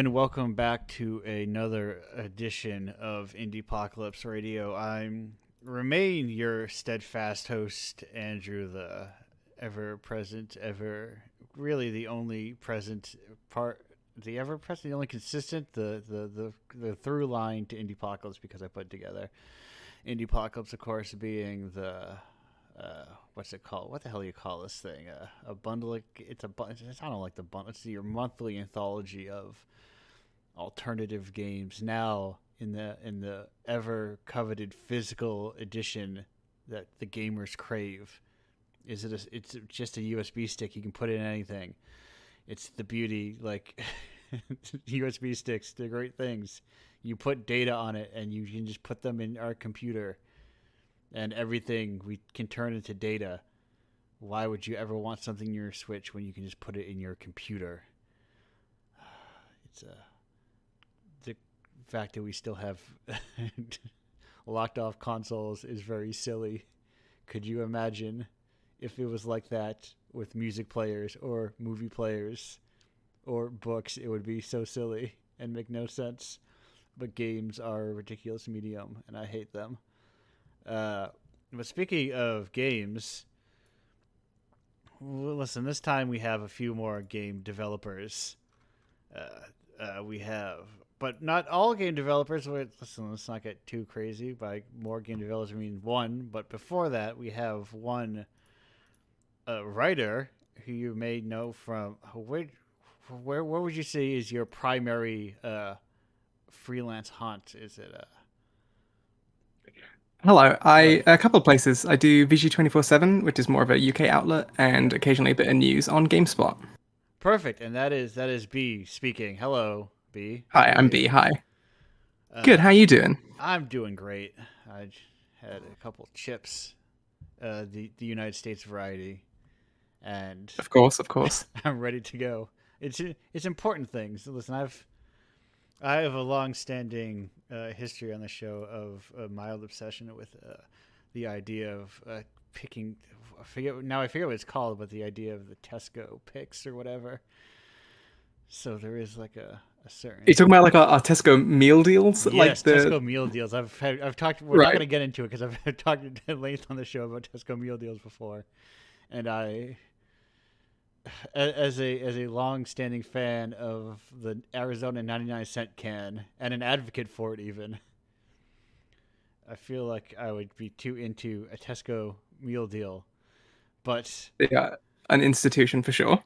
and welcome back to another edition of Indiepocalypse Radio. I'm remain your steadfast host, Andrew, the ever present, ever really the only present part, the ever present, the only consistent, the through line to Indiepocalypse because I put together Indiepocalypse, of course, being the what's it called? What the hell do you call this thing? A bundle? It's a. I don't like the bundle. It's your monthly anthology of alternative games. Now in the ever coveted physical edition that the gamers crave. It's just a USB stick. You can put in anything. It's the beauty. Like USB sticks, they're great things. You put data on it, and you can just put them in our computer, and everything we can turn into data. Why would you ever want something in your Switch when you can just put it in your computer? It's the fact that we still have locked off consoles is very silly. Could you imagine if it was like that with music players or movie players or books? It would be so silly and make no sense. But games are a ridiculous medium, and I hate them. But speaking of games, listen, this time we have a few more game developers. We have, but not all game developers. Listen, let's not get too crazy. By more game developers, I mean one. But before that, we have one writer who you may know from where would you say is your primary freelance haunt? Is it Hello. right? A couple of places. I do VG 24/7, which is more of a UK outlet, and occasionally a bit of news on GameSpot. Perfect, and that is B speaking. Hello, B. How Hi, are I'm you? B. Hi. Good. Uh, How you doing? I'm doing great. I had a couple chips, the United States variety, and Of course, of course. I'm ready to go. It's important things. Listen, I have a long-standing history on the show of a mild obsession with the idea of picking. I forget what it's called, but the idea of the Tesco picks or whatever. So there is like a You're certain. talking about like our Tesco meal deals, like Yes, the Tesco meal deals. I've talked. We're not going right. to get into it because I've talked at length on the show about Tesco meal deals before, and as a long-standing fan of the Arizona 99-cent can and an advocate for it, even I feel like I would be too into a Tesco meal deal, but Yeah, an institution for sure.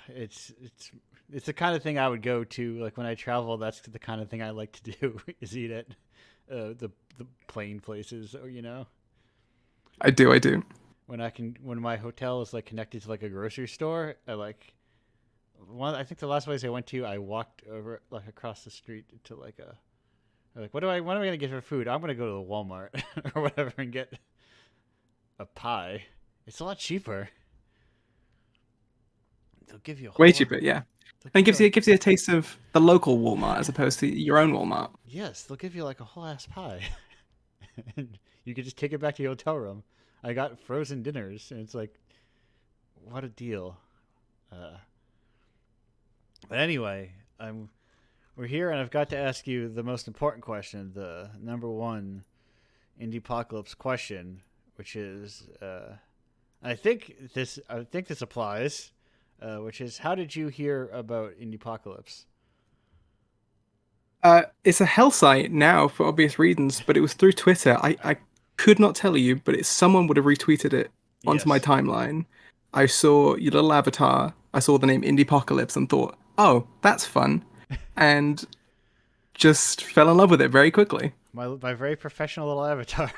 it's it's it's the kind of thing I would go to. Like when I travel, that's the kind of thing I like to do is eat at the plain places, or I do. when my hotel is like connected to like a grocery store. I think the last place I went to, I walked over like across the street to like a like what am I gonna get for food? I'm gonna go to the Walmart or whatever and get a pie. It's a lot cheaper. They'll give you a Way whole. cheaper. Yeah, They'll and give you it gives you a taste of the local Walmart as opposed to your own Walmart. yes, they'll give you like a whole ass pie, and you could just take it back to your hotel room. I got frozen dinners, and it's like, what a deal. Uh, but anyway, we're here, and I've got to ask you the most important question, the number one Indiepocalypse question, which is, I think this applies, which is, how did you hear about Indiepocalypse? It's a hell site now for obvious reasons, but it was through Twitter. I could not tell you, but someone would have retweeted it onto my Yes. timeline. I saw your little avatar. I saw the name Indiepocalypse and thought, oh, that's fun, and just fell in love with it very quickly. My very professional little avatar.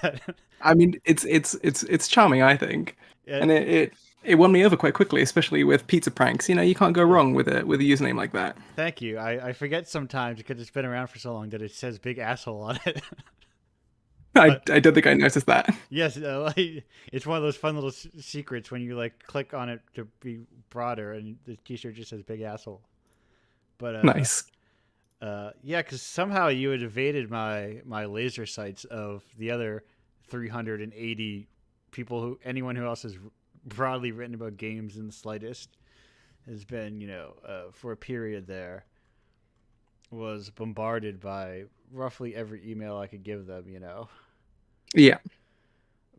that I mean, it's charming, I think, and it, it won me over quite quickly, especially with pizza pranks. You know, you can't go yeah. wrong with a username like that. Thank you. I forget sometimes because it's been around for so long that it says big asshole on it. but I don't think I noticed that. yes, like, it's one of those fun little secrets when you like click on it to be broader, and the T-shirt just says big asshole. But Nice. yeah, because somehow you had evaded my laser sights of the other 380 people anyone who else has broadly written about games in the slightest. has been, for a period there, was bombarded by roughly every email I could give them. Yeah.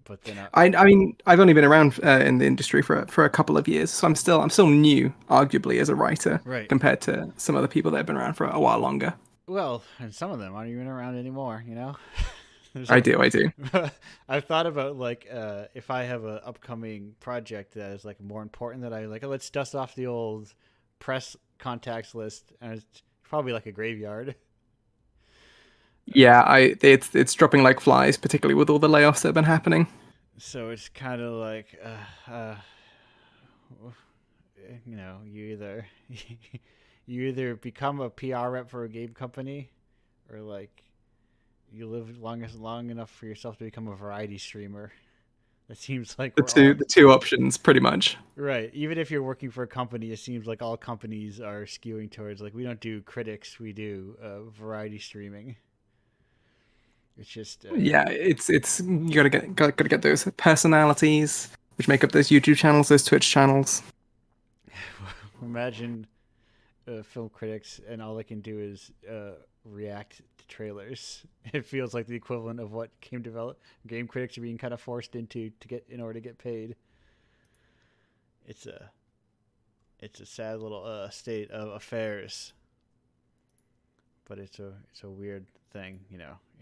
But then I mean, I've only been around in the industry for a couple of years, so I'm still new, arguably, as a writer right. compared to some other people that have been around for a while longer. Well, and some of them aren't even around anymore. I So do, I do. I've thought about like if I have an upcoming project that is like more important that I like, oh, let's dust off the old press contacts list, and it's probably like a graveyard. Yeah, it's dropping like flies, particularly with all the layoffs that have been happening. So it's kind of like, you either you either become a PR rep for a game company, or like you live long enough for yourself to become a variety streamer. It seems like The we're two all the two options, pretty much. right. Even if you're working for a company, it seems like all companies are skewing towards like we don't do critics, we do variety streaming. It's just Yeah, it's you gotta get those personalities which make up those YouTube channels, those Twitch channels. imagine film critics and all they can do is react to trailers. It feels like the equivalent of what game critics are being kind of forced into to get in order to get paid. It's a sad little state of affairs, but it's a weird thing.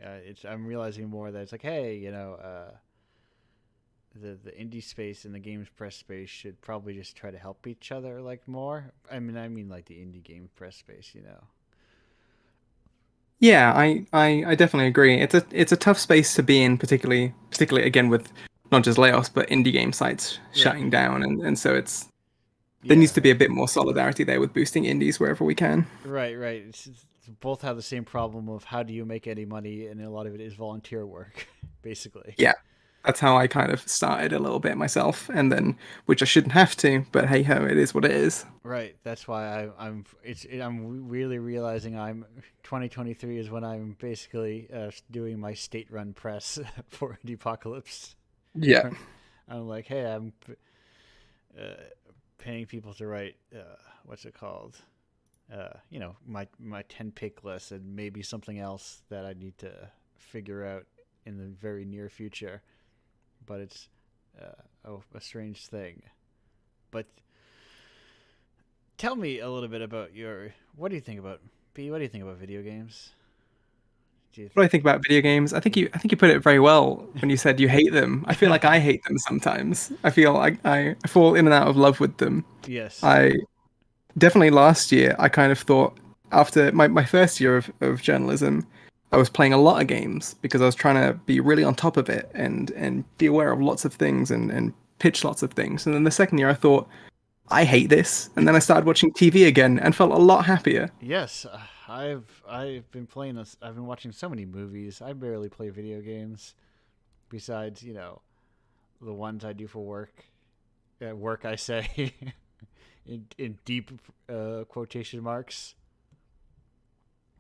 It's I'm realizing more that it's like, hey, the indie space and the games press space should probably just try to help each other like more. I mean like the indie game press space. Yeah, I definitely agree. It's a tough space to be in, particularly again with not just layoffs but indie game sites Right. shutting down, and so there needs Yeah. to be a bit more solidarity there with boosting indies wherever we can. Right. Right. Both have the same problem of how do you make any money, and a lot of it is volunteer work, basically. Yeah, that's how I kind of started a little bit myself, and then which I shouldn't have to, but hey ho, it is what it is. Right. That's why I'm really realizing I'm 2023 is when I'm basically doing my state-run press for Indiepocalypse. Yeah, I'm like, hey, I'm uh, paying people to write what's it called? My 10 pick list and maybe something else that I need to figure out in the very near future. But it's a strange thing. But tell me a little bit about your. What do you think about B? What do you think about video games? Do you what do I think about video games? I think you put it very well when you said you hate them. I feel like I hate them sometimes. I feel like I fall in and out of love with them. yes. I definitely last year I kind of thought after my first year of journalism, I was playing a lot of games because I was trying to be really on top of it and be aware of lots of things and pitch lots of things. And then the second year I thought, I hate this. And then I started watching TV again and felt a lot happier. Yes. I've been playing this. I've been watching so many movies. I barely play video games. Besides, the ones I do for work. At work, I say, in deep quotation marks.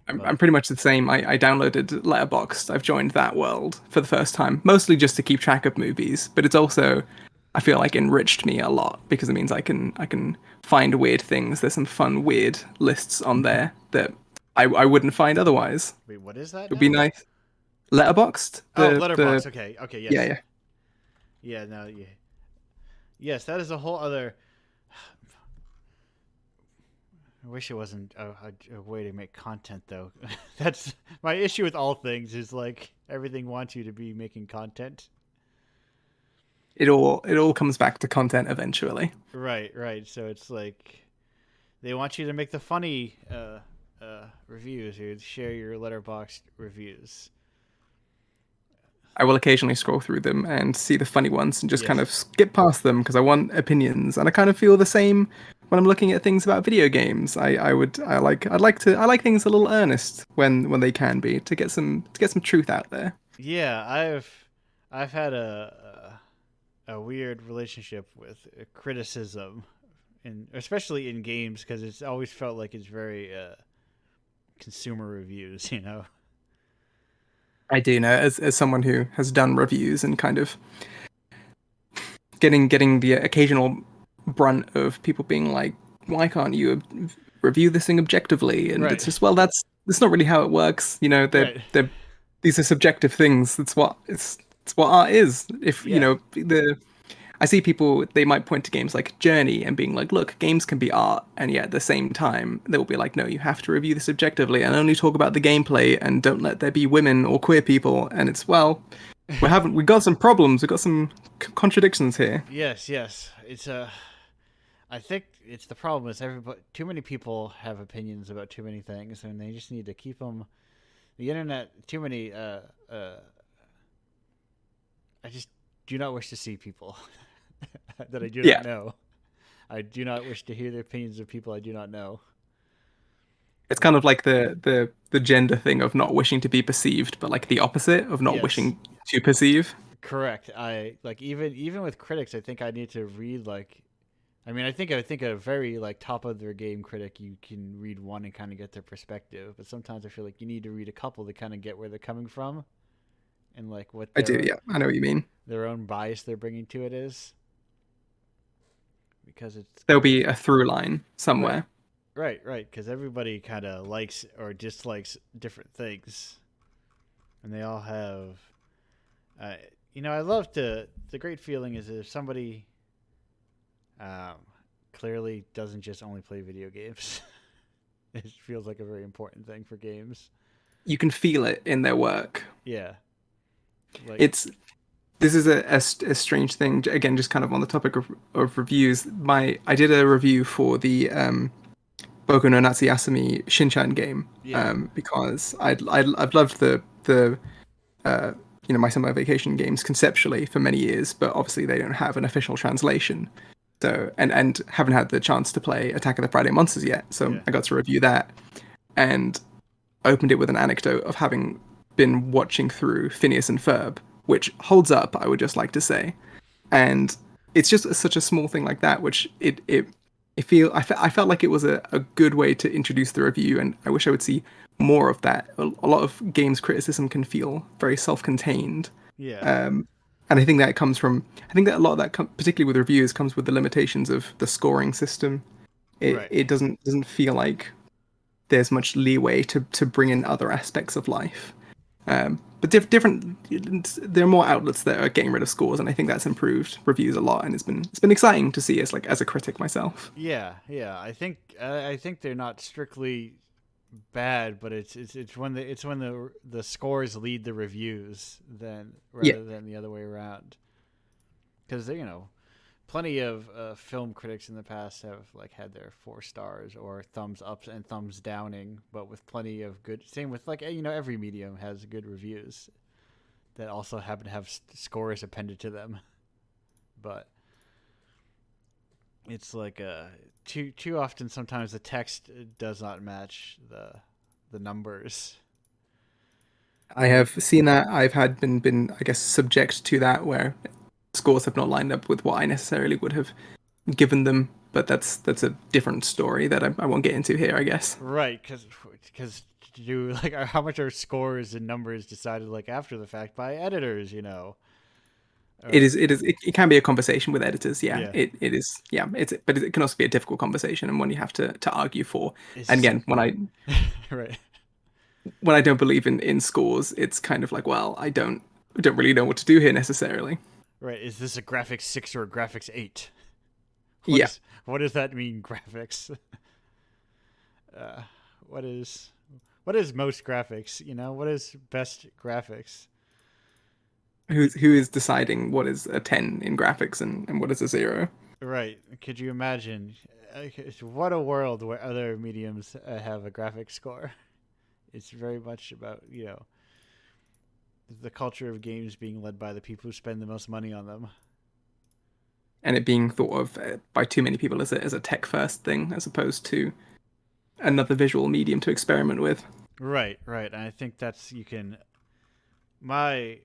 I'm But pretty much the same. I downloaded Letterboxd. I've joined that world for the first time, mostly just to keep track of movies, but it's also I feel like enriched me a lot because it means I can find weird things. There's some fun weird lists on there that I wouldn't find otherwise. wait, what is that It would be now? nice. Letterboxd, Oh, the Letterbox. Okay. Okay. yeah, Yes. yeah. Yeah. No. Yeah. Yes. That is a whole other. I wish it wasn't a way to make content, though. That's my issue with all things. Is like everything wants you to be making content. It all comes back to content eventually. Right. Right. So it's like they want you to make the funny reviews. You share your letterbox reviews. I will occasionally scroll through them and see the funny ones and just kind Yes. of skip past them because I want opinions. And I kind of feel the same when I'm looking at things about video games. I like things a little earnest when they can be to get some truth out there. Yeah. I've had a weird relationship with criticism, in especially in games because it's always felt like it's very consumer reviews. I do know as someone who has done reviews and kind of getting the occasional brunt of people being like, why can't you review this thing objectively? And Right. it's just, well, that's not really how it works. You know, Right. these are subjective things. It's what art is. If you Yeah. know the I see people, they might point to games like Journey and being like, look, games can be art. And yet at the same time, they'll be like, no, you have to review this objectively and only talk about the gameplay and don't let there be women or queer people. And it's, well, we got some problems. We got some contradictions here. Yes. Yes. It's a. I think it's the problem is everybody. Too many people have opinions about too many things, and they just need to keep them. The internet. Too many. I just do not wish to see people that I do not Yeah. know. I do not wish to hear the opinions of people I do not know. It's kind Like, of like the gender thing of not wishing to be perceived, but like the opposite of not yes, wishing to perceive. correct. I like even with critics, I think I need to read like. I think a very like top of their game critic, you can read one and kind of get their perspective, but sometimes I feel like you need to read a couple to kind of get where they're coming from and like what I do, yeah. I know what you mean. their own bias they're bringing to it is because it's There'll be a through line right. somewhere. Right, because everybody kind of likes or dislikes different things, and they all have. Uh, I love to. The great feeling is if somebody um, clearly doesn't just only play video games. It feels like a very important thing for games. You can feel it in their work. Yeah, like It's this is a strange thing. Again, just kind of on the topic of reviews. I did a review for the Boku no Natsu Yasumi Shinchan game yeah, because I've loved the uh, my summer vacation games conceptually for many years, but obviously they don't have an official translation. So and haven't had the chance to play Attack of the Friday Monsters yet. So yeah, I got to review that and opened it with an anecdote of having been watching through Phineas and Ferb, which holds up, I would just like to say. And it's just such a small thing like that, which I felt like it was a good way to introduce the review, and I wish I would see more of that. A lot of games criticism can feel very self-contained, yeah, um, and I think that a lot of that, particularly with reviews, comes with the limitations of the scoring system. It right. it doesn't feel like there's much leeway to bring in other aspects of life. But different, there are more outlets that are getting rid of scores, and I think that's improved reviews a lot, and it's been exciting to see as a critic myself. Yeah. I think they're not strictly bad, but it's when the scores lead the reviews then Yeah, rather than the other way around. Because plenty of film critics in the past have like had their 4 stars or thumbs ups and thumbs downing, but with plenty of good. Same with like every medium has good reviews that also happen to have scores appended to them, but it's like too often sometimes the text does not match the numbers. I Like have seen that. I've had been I guess subject to that where scores have not lined up with what I necessarily would have given them, but that's a different story that I won't get into here, I guess. right, because do like how much are scores and numbers decided like after the fact by editors. It Or is. It can be a conversation with editors. Yeah, yeah, it is. Yeah, but it can also be a difficult conversation and one you have to argue for. is And this a again, right? when I don't believe in scores, it's kind of like, well, I don't really know what to do here necessarily. Right, is this a graphics 6 or a graphics 8? what Yeah, is what does that mean, graphics? uh, what is most graphics? What is best graphics? who is deciding what is a 10 in graphics and what is a 0? Right. Could you imagine? What a world where other mediums have a graphic score. It's very much about the culture of games being led by the people who spend the most money on them. And it being thought of by too many people as a tech first thing as opposed to another visual medium to experiment with. Right. And I think that's my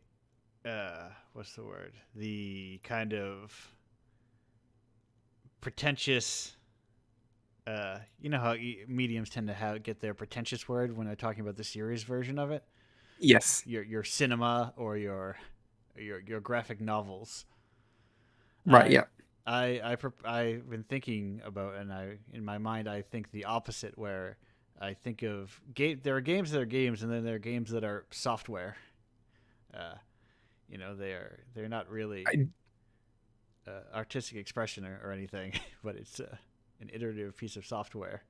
what's the word? The kind of pretentious. How mediums tend to get their pretentious word when they're talking about the serious version of it. Yes, Your cinema or your graphic novels. right. I Yeah, I've been thinking about, and I in my mind I think the opposite, where I think of game. There are games that are games, and then there are games that are software. Uh, they're not really I, artistic expression or anything, but it's an iterative piece of software.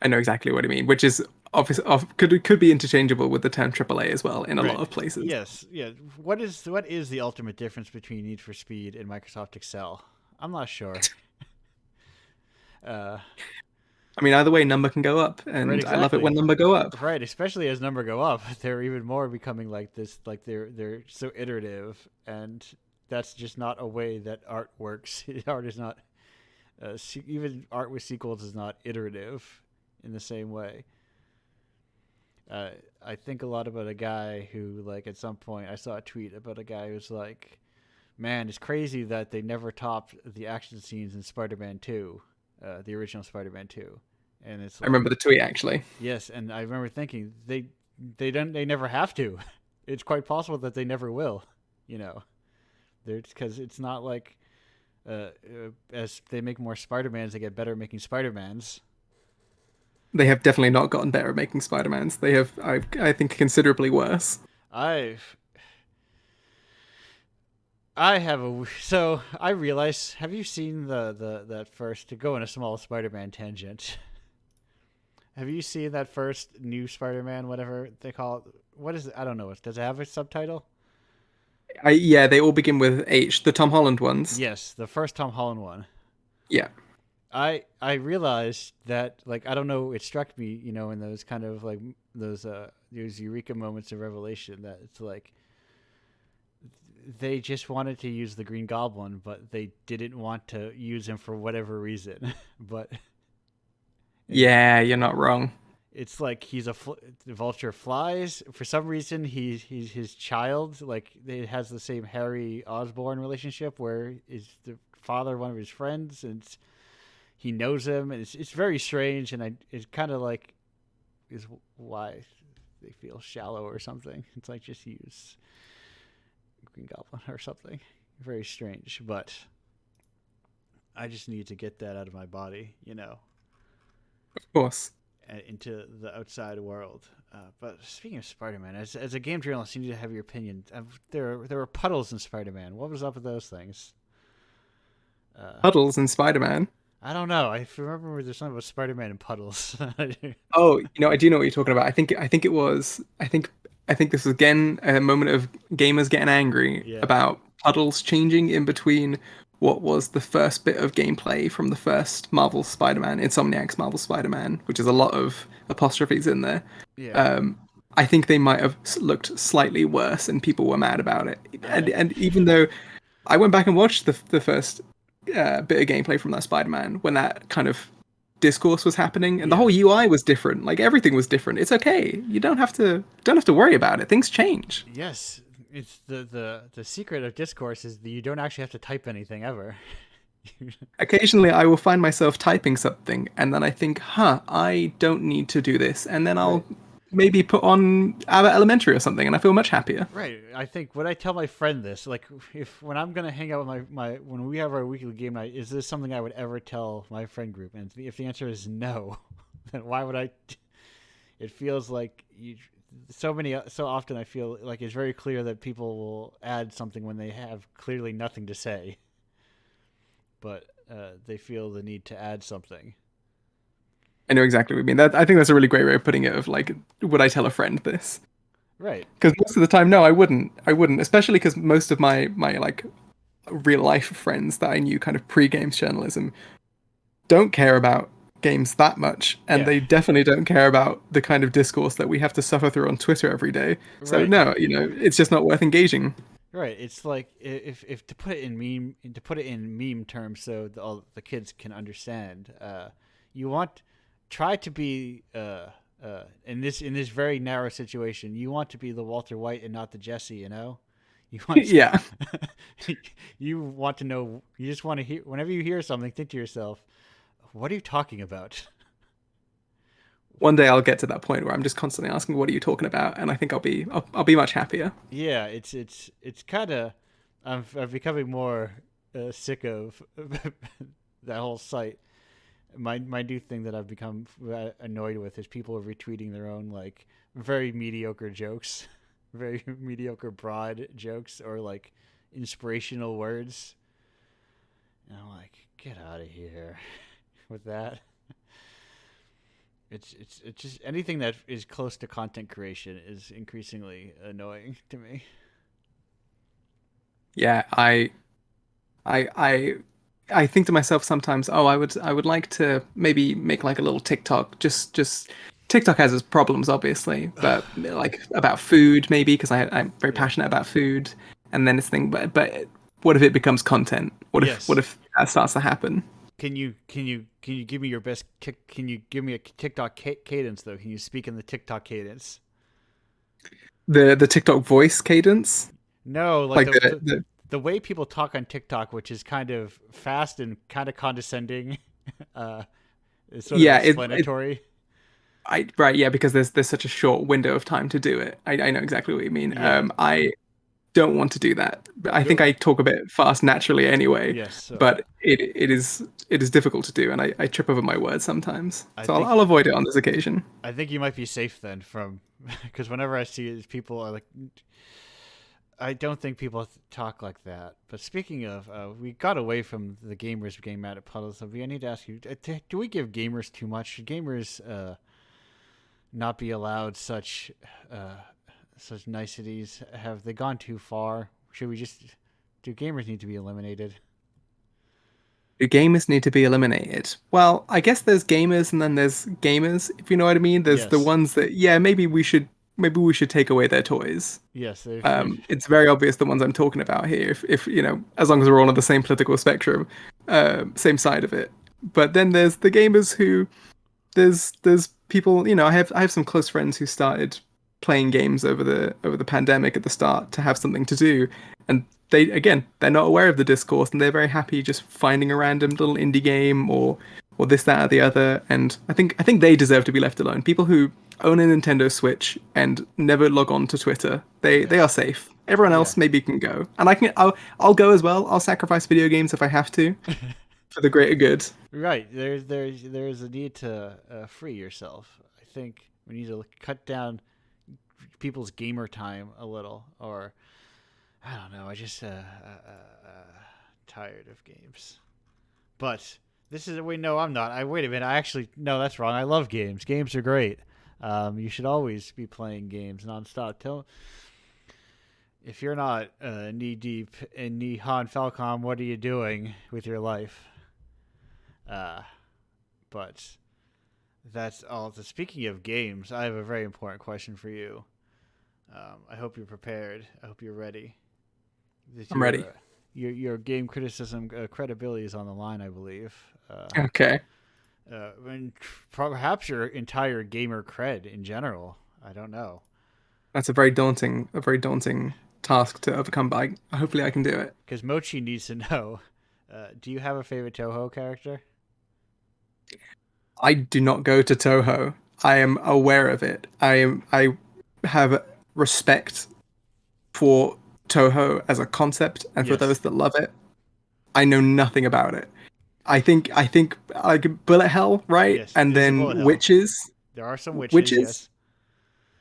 I know exactly what I mean, which is obviously could be interchangeable with the term AAA as well in a lot Right. of places. Yes. Yeah. What is the ultimate difference between Need for Speed and Microsoft Excel? I'm not sure. Uh, I mean, either way, number can go up, right. and I love it when Exactly. number go up. Right. Especially as number go up, they're even more becoming like this. Like they're so iterative, and that's just not a way that art works. Art is not. Even art with sequels is not iterative in the same way. Uh, I think a lot about a guy who, like, at some point, I saw a tweet about a guy who's like, "Man, it's crazy that they never topped the action scenes in Spider-Man 2, the original Spider-Man 2." And it's I like, remember the tweet actually. yes, and I remember thinking they never have to. It's quite possible that they never will. You know, because it's not like as they make more Spider-Mans, they get better at making Spider-Mans. They have definitely not gotten better at making Spider-Mans. They have, I think, considerably worse. I've I have a so I realize. Have you seen the that first, to go on a small Spider-Man tangent? Have you seen that first new Spider-Man, whatever they call it? What is it? I don't know. Does it have a subtitle? Yeah, they all begin with H. The Tom Holland ones. Yes, the first Tom Holland one. Yeah, I realized that, like, I don't know. It struck me, in those kind of like those eureka moments of revelation, that it's like they just wanted to use the Green Goblin, but they didn't want to use him for whatever reason. But it, yeah, you're not wrong. it's like the vulture flies for some reason. He's his child. Like, it has the same Harry Osborn relationship, where is the father one of his friends, and he knows him, and it's very strange. And it's kind of like is why they feel shallow or something. It's like, just use Green Goblin or something. Very strange, but I just need to get that out of my body, Of course. into the outside world. But speaking of Spider-Man, as a game journalist, you need to have your opinion. There were puddles in Spider-Man. What was up with those things? Puddles in Spider-Man. I don't know. I remember there's something about Spider-Man and puddles. Oh, I do know what you're talking about. I think this was again a moment of gamers getting angry Yeah, about puddles changing in between what was the first bit of gameplay from the first Marvel Spider-Man, Insomniac's Marvel Spider-Man, which is a lot of apostrophes in there. yeah. Um, I think they might have looked slightly worse, and people were mad about it. And I and even though I went back and watched the first bit of gameplay from that Spider-Man when that kind of discourse was happening, and the yeah. whole UI was different. Like everything was different. It's okay. You don't have to worry about it. Things change. Yes, it's the secret of discourse is that you don't actually have to type anything ever. Occasionally, I will find myself typing something, and then I think, "Huh, I don't need to do this," and then Right. I'll maybe put on Abbott Elementary or something, and I feel much happier. Right. I think, would I tell my friend this? Like, if when I'm gonna hang out with my when we have our weekly game night, is this something I would ever tell my friend group? And if the answer is no, then why would I? It feels like so often I feel like it's very clear that people will add something when they have clearly nothing to say, but they feel the need to add something. I know exactly what you mean. I think that's a really great way of putting it. Of like, would I tell a friend this? Right. Because most of the time, no, I wouldn't. I wouldn't, especially because most of my like real life friends that I knew kind of pre-games journalism don't care about games that much, and Yeah. they definitely don't care about the kind of discourse that we have to suffer through on Twitter every day. So Right. no, it's just not worth engaging. Right. It's like, if to put it in meme terms, so all the kids can understand. You want try to be in this very narrow situation. You want to be the Walter White and not the Jesse. You want Yeah, you want to know. You just want to hear. Whenever you hear something, think to yourself, "What are you talking about?" one day I'll get to that point where I'm just constantly asking, "What are you talking about?" And I think I'll be much happier. Yeah. It's kind of. I'm becoming more. sick of that whole site. My new thing that I've become annoyed with is people retweeting their own like very mediocre jokes, very mediocre broad jokes, or like inspirational words. And I'm like, get out of here with that. It's just anything that is close to content creation is increasingly annoying to me. Yeah, I I I think to myself sometimes, oh, I would like to maybe make like a little TikTok. Just TikTok has its problems, obviously, but like about food maybe because I'm very Yeah. passionate about food. And then this thing, but what if it becomes content? What Yes. if that starts to happen? Can you give me your best? Can you give me a TikTok cadence though? Can you speak in the TikTok cadence? The TikTok voice cadence, No, like like the the way people talk on TikTok, which is kind of fast and kind of condescending, uh, is sort of yeah, it explanatory. I right, yeah, because there's such a short window of time to do it. I know exactly what you mean. Yeah. I don't want to do that. I think No. I talk a bit fast naturally anyway, Yes. So but it is difficult to do, and I trip over my words sometimes. I So think I'll avoid it on this occasion. I think you might be safe then from because whenever I see it, people are like, I don't think people talk like that. But speaking of, we got away from the gamers getting mad at puddles. So I need to ask you: do we give gamers too much? Should gamers not be allowed uh, such niceties? Have they gone too far? Should we just do gamers need to be eliminated? Do gamers need to be eliminated? Well, I guess there's gamers and then there's gamers, if you know what I mean. There's the Yes, ones that, yeah, maybe we should take away their toys. yes. It's very obvious the ones I'm talking about here. If as long as we're all on the same political spectrum, same side of it. But then there's the gamers who there's people. I have some close friends who started playing games over the pandemic at the start to have something to do, and they're not aware of the discourse and they're very happy just finding a random little indie game or this that or the other. And I think they deserve to be left alone. People who own a Nintendo Switch and never log on to Twitter, they Yeah, are safe. Everyone yeah. else maybe can go, and I'll go as well. I'll sacrifice video games if I have to for the greater good. Right. There's a need to free yourself. I think we need to cut down people's gamer time a little, or I don't know. I just tired of games. But this is wait. No, I'm not. I wait a minute. I actually no. That's wrong. I love games. Games are great. You should always be playing games nonstop. Tell if you're not knee deep in Nihon Falcom, what are you doing with your life? Uh, but that's all. Speaking of games, I have a very important question for you. I hope you're prepared. I hope you're ready. That I'm ready. your game criticism credibility is on the line, I believe. Okay, And perhaps your entire gamer cred in general. I don't know. that's a very daunting task to overcome, but hopefully I can do it. Because Mochi needs to know. Do you have a favorite Toho character? I do not go to Toho. I am aware of it. I have respect for Toho as a concept and for Yes. those that love it. I know nothing about it. I think like Bullet Hell, right? Yes. And There's a then bullet hell. Witches. There are some witches, Witches? yes.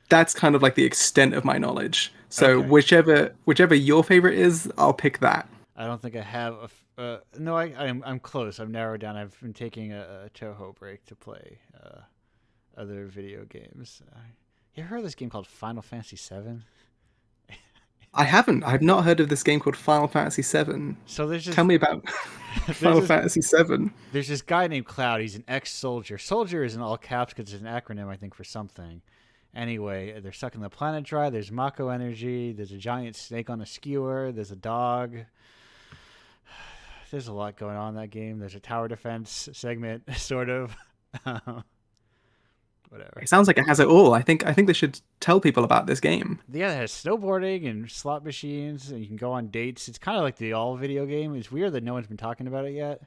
That's kind of like the extent of my knowledge. So Okay. whichever your favorite is, I'll pick that. I don't think I have a. No, I'm close. I'm narrowed down. I've been taking a Toho break to play other video games. You ever heard of this game called Final Fantasy VII? I haven't. I've not heard of this game called Final Fantasy VII. So Tell me about there's Final this Fantasy VII. there's this guy named Cloud. He's an ex-soldier. Soldier is in all caps because it's an acronym, I think, for something. Anyway, they're sucking the planet dry. There's Mako energy. There's a giant snake on a skewer. There's a dog. There's a lot going on in that game. There's a tower defense segment, sort of. Whatever. It sounds like it has it all. I think they should tell people about this game. Yeah, it has snowboarding and slot machines, and you can go on dates. It's kind of like the all video game. It's weird that no one's been talking about it yet,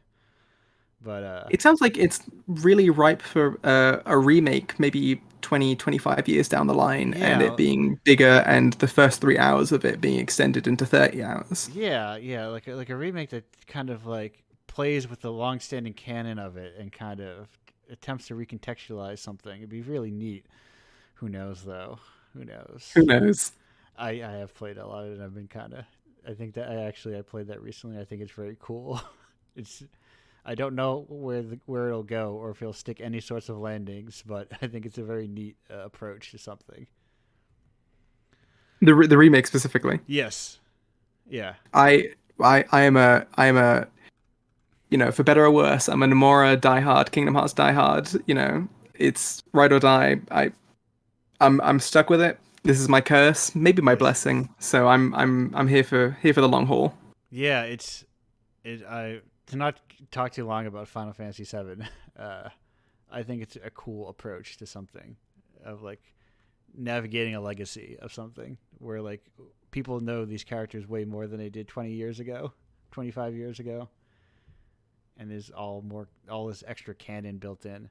But It sounds like it's really ripe for a remake, maybe 20, 25 years down the line, and it yeah, being bigger and the first 3 hours of it being extended into 30 hours. yeah, like a remake that kind of like plays with the long-standing canon of it and kind of attempts to recontextualize something. It'd be really neat. Who knows though? Who Who knows? knows? I have played a lot of it and I've been kind of I think that I played that recently. I think it's very cool. It's I don't know where it'll go or if it'll stick any sorts of landings, but I think it's a very neat approach to something. The remake specifically. Yes. Yeah. I I am a for better or worse, I'm a Nomura diehard, Kingdom Hearts diehard. It's ride or die. I'm stuck with it. This is my curse, maybe my Yes. blessing. So I'm here for the long haul. Yeah. It. I to not talk too long about Final Fantasy VII. Uh, I think it's a cool approach to something of like navigating a legacy of something where like people know these characters way more than they did 20 years ago, 25 years ago, and there's all this extra canon built in.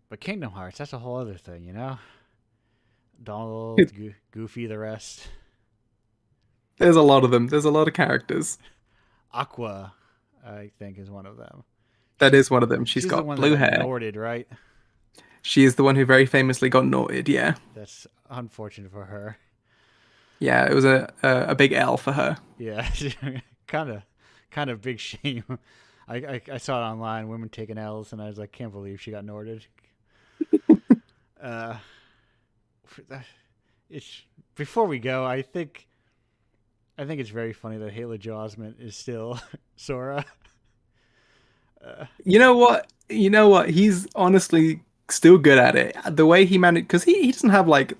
But Kingdom Hearts, that's a whole other thing, you know. Donald, Goofy, the rest. There's a lot of them. There's a lot of characters. Aqua, I think, is one of them. That is one of them. She's She's the got one that blue got hair. Norded, right? She is the one who very famously got naughted. Yeah, That's unfortunate for her. yeah. It was a big L for her. Yeah, kind of, kind of big shame. I saw it online, women taking L's, and I was like, can't believe she got Norded. Uh, it's before we go. I think it's very funny that Haley Joel Osment is still Sora. You know what? You know what? He's honestly still good at it. The way he managed, because he doesn't have like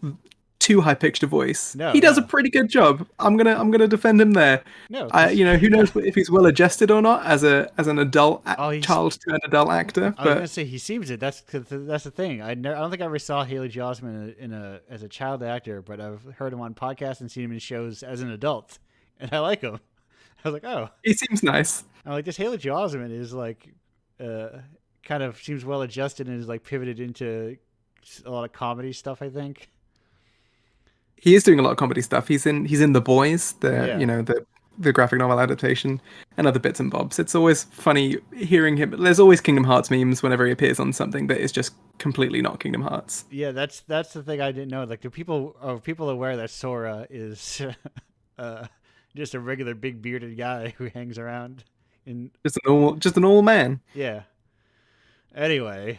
too high pitched a voice. No, He does a no, pretty good job. I'm gonna defend him there. no, because Who knows if he's well adjusted or not as an adult oh, he's. child to an adult actor. I was gonna But say he seems it. That's the thing. I don't think I ever saw Haley Joel Osment in a as a child actor, but I've heard him on podcasts and seen him in shows as an adult, and I like him. I was like, oh, he seems nice. I'm like this Haley Joel Osment is like, uh, kind of seems well adjusted and is like pivoted into a lot of comedy stuff. I think. He is doing a lot of comedy stuff. He's in The Boys, Yeah. the graphic novel adaptation, and other bits and bobs. It's always funny hearing him. There's always Kingdom Hearts memes whenever he appears on something that is just completely not Kingdom Hearts. Yeah, that's the thing I didn't know. Like, do people are people aware that Sora is uh, just a regular big bearded guy who hangs around in? Just a normal man. Yeah. Anyway,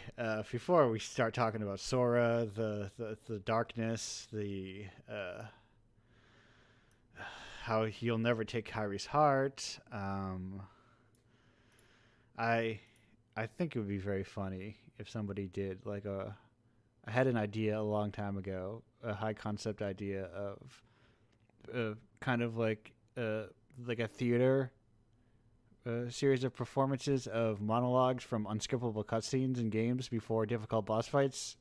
before we start talking about Sora, the darkness, the how he'll never take Kyrie's heart, I I think it would be very funny if somebody did like a. I had an idea a long time ago, a high concept idea of kind of like a theater series of performances of monologues from unskippable cutscenes in games before difficult boss fights.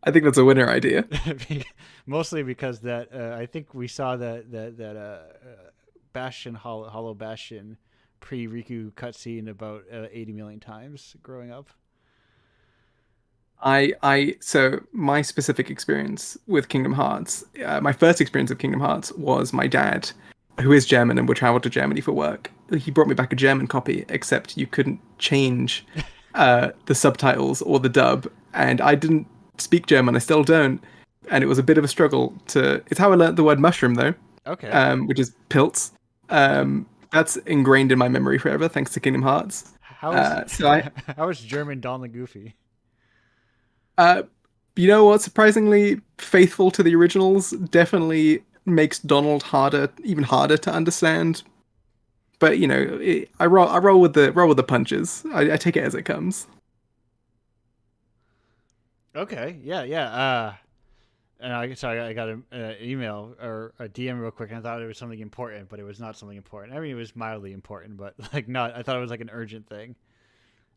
I think that's a winner idea. Mostly because that I think we saw that Bastion Hollow Bastion pre Riku cutscene about 80 million times growing up. So my specific experience with Kingdom Hearts, my first experience of Kingdom Hearts was my dad, who is German and would travel to Germany for work. He brought me back a German copy, except you couldn't change the subtitles or the dub, and I didn't speak German. I still don't, and it was a bit of a struggle to. It's how I learned the word mushroom, though, Okay. which is pilz. That's ingrained in my memory forever, thanks to Kingdom Hearts. How is So I, how is German Don the Goofy? Uh, you know what? Surprisingly faithful to the originals. Definitely makes Donald even harder to understand. But I roll with the punches. I take it as it comes. Okay, yeah. And I got an email or a DM real quick, and I thought it was something important, but it was not something important. I mean, it was mildly important, but like not. I thought it was like an urgent thing.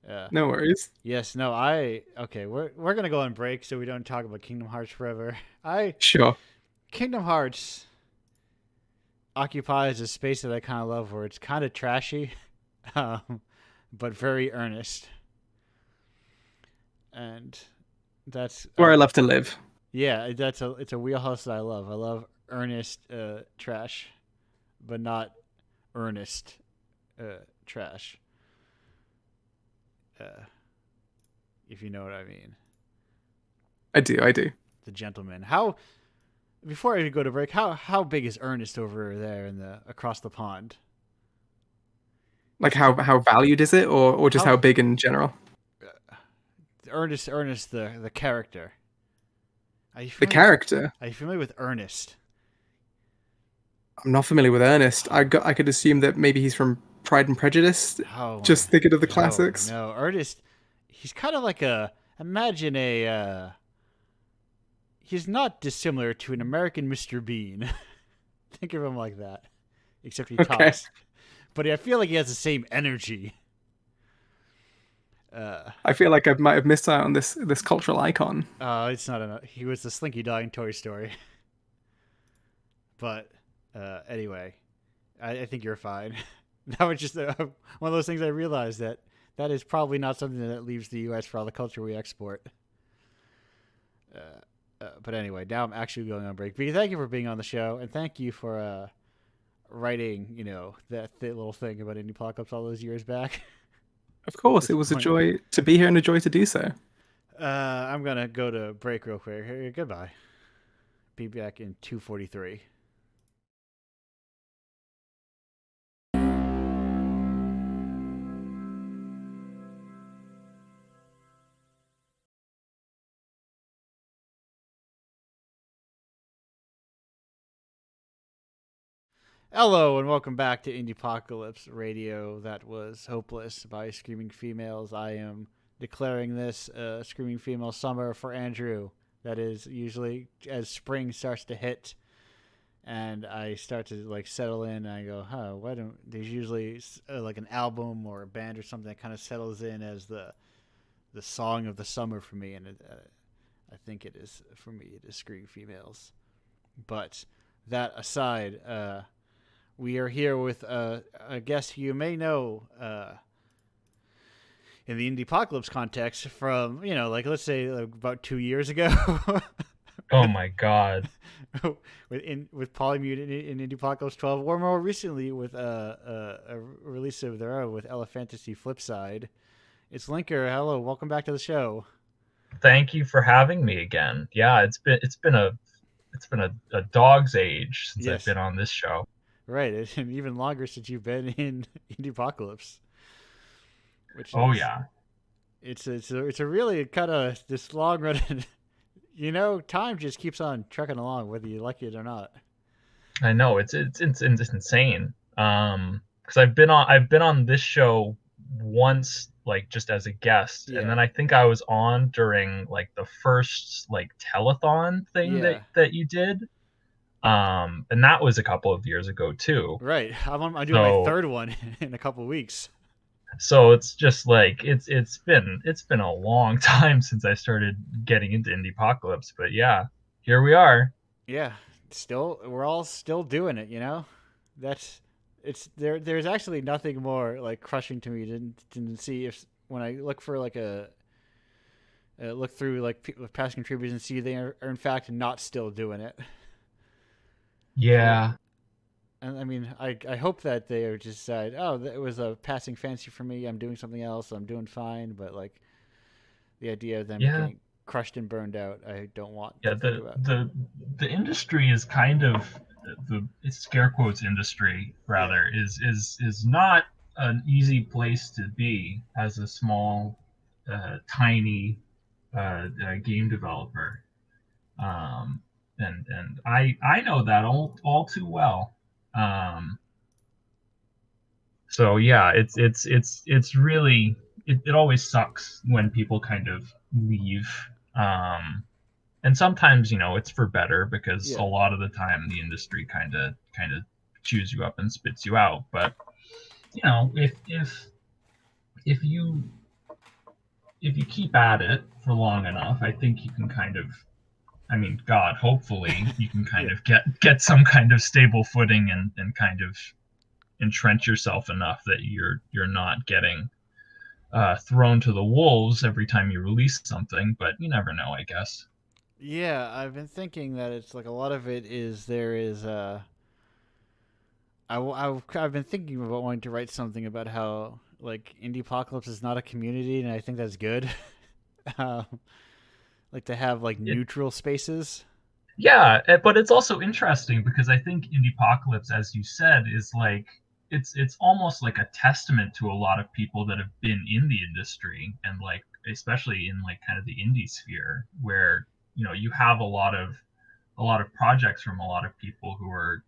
Uh, No worries. yes, no, I okay. We're gonna go on break so we don't talk about Kingdom Hearts forever. I Sure. Kingdom Hearts occupies a space that I kind of love, where it's kind of trashy, um, but very earnest, and that's Where I love to live. yeah, it's a wheelhouse that I love. I love earnest trash, but not earnest trash. Uh, if you know what I mean. I do, I do. The gentleman. How before I go to break, how big is Ernest over there in the across the pond? Like Is he how valued is it, or just how how big in general? Ernest the character? Are you The familiar with character. Are you familiar with Ernest? I'm not familiar with Ernest. I could assume that maybe he's from Pride and Prejudice. Oh my Just thinking of the no classics. no Ernest. He's kind of like a imagine a. He's not dissimilar to an American Mr. Bean. Think of him like that, except he Okay. talks. But I feel like he has the same energy. Uh, I feel like I might have missed out on this cultural icon. it's not enough. He was the Slinky Dog in Toy Story. But anyway, I think you're fine. That was just one of those things I realized that is probably not something that leaves the U.S. for all the culture we export. But anyway, now I'm actually going on break. But thank you for being on the show, and thank you for writing, that little thing about Indiepocalypse all those years back. Of course, it was a Disappointing. joy to be here and a joy to do so. I'm gonna go to break real quick. Goodbye. Be back in 2:43. Hello and welcome back to Indiepocalypse Radio. That was Hopeless by Screaming Females. I am declaring this Screaming Female Summer for Andrew. That is usually as spring starts to hit and I start to like settle in and I go, huh, why don't there's usually like an album or a band or something that kind of settles in as the song of the summer for me, and I think it is for me. It is Screaming Females. But that aside, we are here with a guest you may know in the Indiepocalypse context from, like let's say like about 2 years ago. Oh with my God. with Polymute in Indiepocalypse 12, or more recently with a release of their own with Elephantasy Flipside. It's Linker. Hello, welcome back to the show. Thank you for having me again. Yeah, it's been a dog's age since I've Yes, been on this show. right, and even longer since you've been in Indiepocalypse, which Oh is yeah. it's a really kind of this long run. Time just keeps on trucking along, whether you like it or not. I know it's insane. Because I've been on this show once, like just as a guest, and Yeah, then I think I was on during like the first like telethon thing that yeah, that you did. And that was a couple of years ago too. right. I'm doing my So third one in a couple weeks. so it's just like it's been a long time since I started getting into Indiepocalypse, but yeah, here we are. Yeah, still we're all still doing it. That's it's there. There's actually nothing more like crushing to me than see if when I look for like a look through like past contributors and see they are in fact not still doing it. For Yeah, and I mean I hope that they are just decide, oh, that was a passing fancy for me. I'm doing something else. I'm doing fine. But like the idea of them yeah, getting crushed and burned out, I don't want yeah. to think The about. the the industry is kind of the it's scare quotes industry Yeah, rather is not an easy place to be as a small, tiny game developer. Um, and I know that all too well. Um, So yeah, it's really it always sucks when people kind of leave. Um, and sometimes it's for better because a yeah, lot of the time the industry kind of chews you up and spits you out. But if you if you keep at it for long enough, I think you can kind of, I mean, God, hopefully you can yeah. kind of get some kind of stable footing and kind of entrench yourself enough that you're not getting thrown to the wolves every time you release something. But you never know, I guess. Yeah, I've been thinking that it's like a lot of it is there is I've been thinking about wanting to write something about how like Indiepocalypse is not a community, and I think that's good. um, like to have like It, neutral spaces. yeah, but it's also interesting because I think Indiepocalypse, as you said, is like it's almost like a testament to a lot of people that have been in the industry and like especially in like kind of the indie sphere where you have a lot of projects from a lot of people who are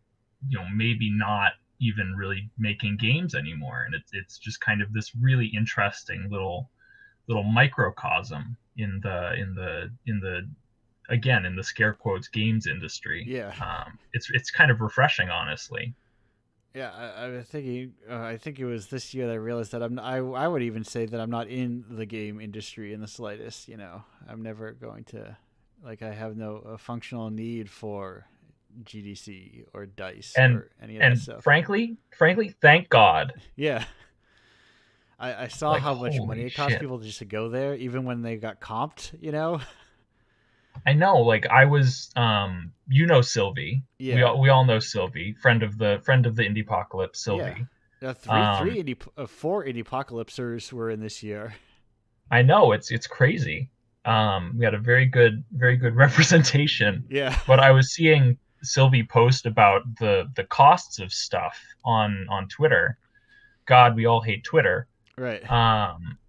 maybe not even really making games anymore, and it's just kind of this really interesting little microcosm in the again in the scare quotes games industry. Yeah, It's kind of refreshing, honestly. yeah. I was thinking. I think it was this year that I realized that I would even say that I'm not in the game industry in the slightest. I'm never going to. Like, I have no functional need for GDC or Dice and or any of that and stuff. frankly, thank God. Yeah, I saw Like, how much money holy it cost shit. people just to go there, even when they got comped. You know? I know, like I was Sylvie. We Yeah, all know Sylvie, friend of the Indiepocalypse, yeah. Sylvie. Three Um indie, four indie apocalypsers were in this year. I know it's crazy. We had a very good representation, Yeah, but I was seeing Sylvie post about the costs of stuff on Twitter. God, we all hate Twitter. right, Um,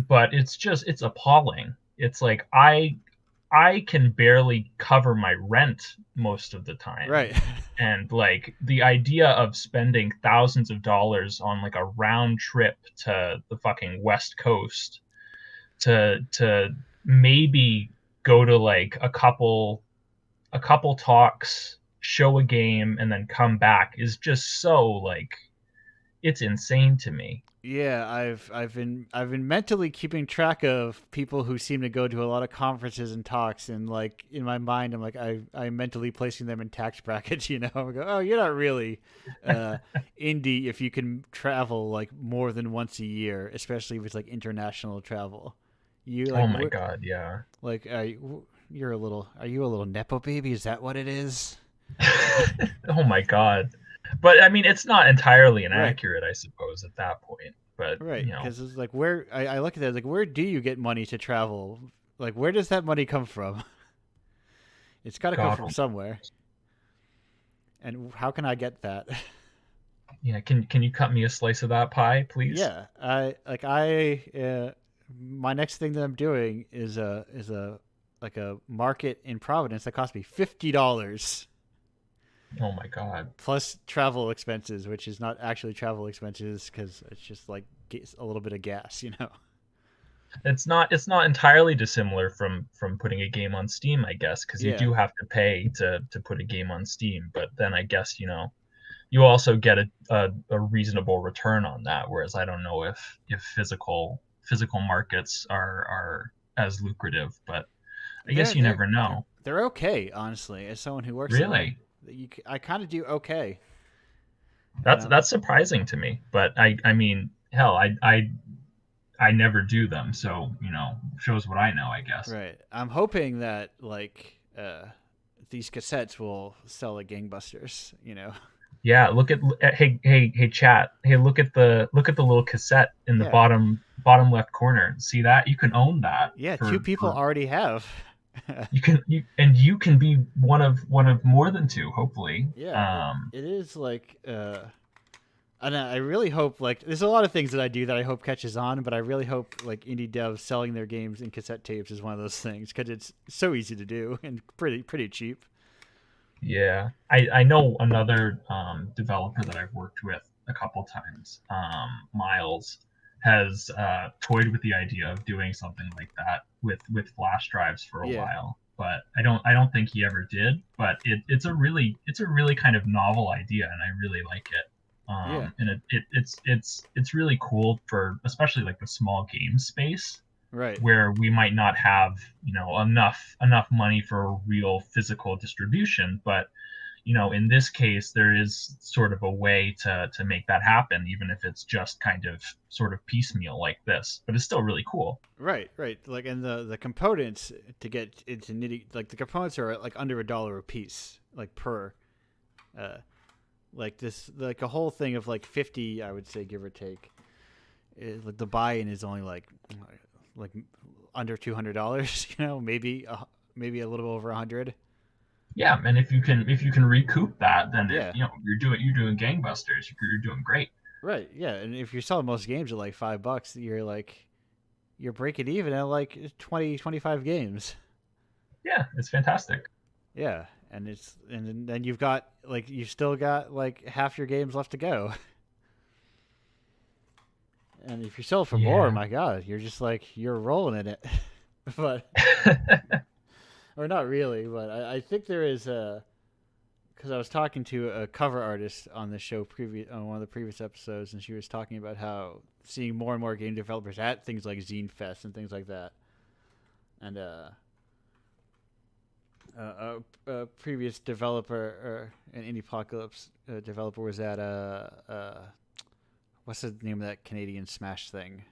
but it's appalling. It's like I can barely cover my rent most of the time. right. And like the idea of spending thousands of dollars on like a round trip to the fucking West Coast to maybe go to like a couple talks, show a game, and then come back is just so like it's insane to me. Yeah, I've been mentally keeping track of people who seem to go to a lot of conferences and talks, and like in my mind, I'm like I'm mentally placing them in tax brackets. I go, oh, you're not really indie if you can travel like more than once a year, especially if it's like international travel. You Oh like my we're god, yeah. like are you a little nepo baby? Is that what it is? Oh my god. But I mean, it's not entirely Right. inaccurate, I suppose, at that point. But Right, because it's like where I look at that like where do you get money to travel? Like where does that money come from? It's got to come God, from somewhere, and how can I get that? yeah. Can you cut me a slice of that pie, please? Yeah, I my next thing that I'm doing is a like a market in Providence that cost me $50 Oh my god. plus travel expenses, which is not actually travel expenses because it's just like a little bit of gas. It's not entirely dissimilar from putting a game on Steam, I guess, because you Yeah, do have to pay to put a game on Steam. But then I guess you also get a reasonable return on that. Whereas I don't know if physical markets are as lucrative, but I guess they're you they're never know. they're okay, honestly. As someone who works there, Really, I kind of do okay. And that's surprising to me. But I mean, hell, I never do them, so shows what I know, I guess. right. I'm hoping that like these cassettes will sell like gangbusters. Yeah, hey chat. Hey, look at the little cassette in the Yeah. bottom left corner. See that? You can own that Yeah, two people for already have. you can be one of more than two, hopefully. Yeah, it is like and I really hope like there's a lot of things that I do that I hope catches on, but I really hope like indie devs selling their games in cassette tapes is one of those things because it's so easy to do and pretty cheap. Yeah, I know another developer that I've worked with a couple times. Miles has toyed with the idea of doing something like that with flash drives for a Yeah, while, but I don't think he ever did. But it's a really kind of novel idea, and I really like it. yeah, And it's really cool for especially like the small game space right. where we might not have enough money for a real physical distribution, but in this case, there is sort of a way to make that happen, even if it's just kind of sort of piecemeal like this. But it's still really cool. Right, right. Like, and the components to get into nitty, like the components are like under $1 a piece, like per, uh, like this, like a whole thing of like 50, I would say, give or take. Like the buy-in is only like under $200, maybe a little over 100. Yeah, and if you can recoup that, then Yeah. you're doing gangbusters. You're doing great. Right. Yeah. And if you're selling most games at like $5, you're breaking even at like 20, 25 games. Yeah, it's fantastic. Yeah. And then you've still got like half your games left to go. And if you sell it for more, Yeah. my God, you're just like, you're rolling in it. But, or not really, but I think there is because I was talking to a cover artist on the show on one of the previous episodes, and she was talking about how seeing more and more game developers at things like Zine Fest and things like that. And a previous developer, or an Indiepocalypse developer, was at what's the name of that Canadian Smash thing?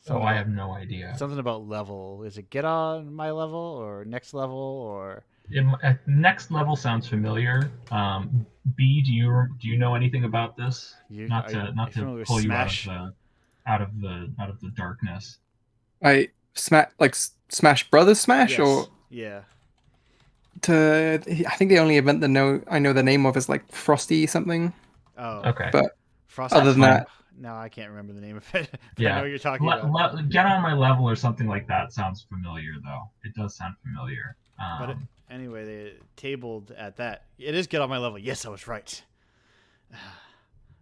I have no idea. Something about level. Is it Get On My Level or Next Level or? Next level sounds familiar. B, do you know anything about this? Not to pull you out of the darkness. Smash Brothers Smash, Yes. or Yeah. I think the only event that I know the name of is like Frosty something. Oh. Okay. But Frosty. other than that, no, I can't remember the name of it. But yeah, I know what you're talking about. Get on my level or something like that sounds familiar, though. It does sound familiar. But anyway, they tabled at that. It is Get On My Level. Yes, I was right.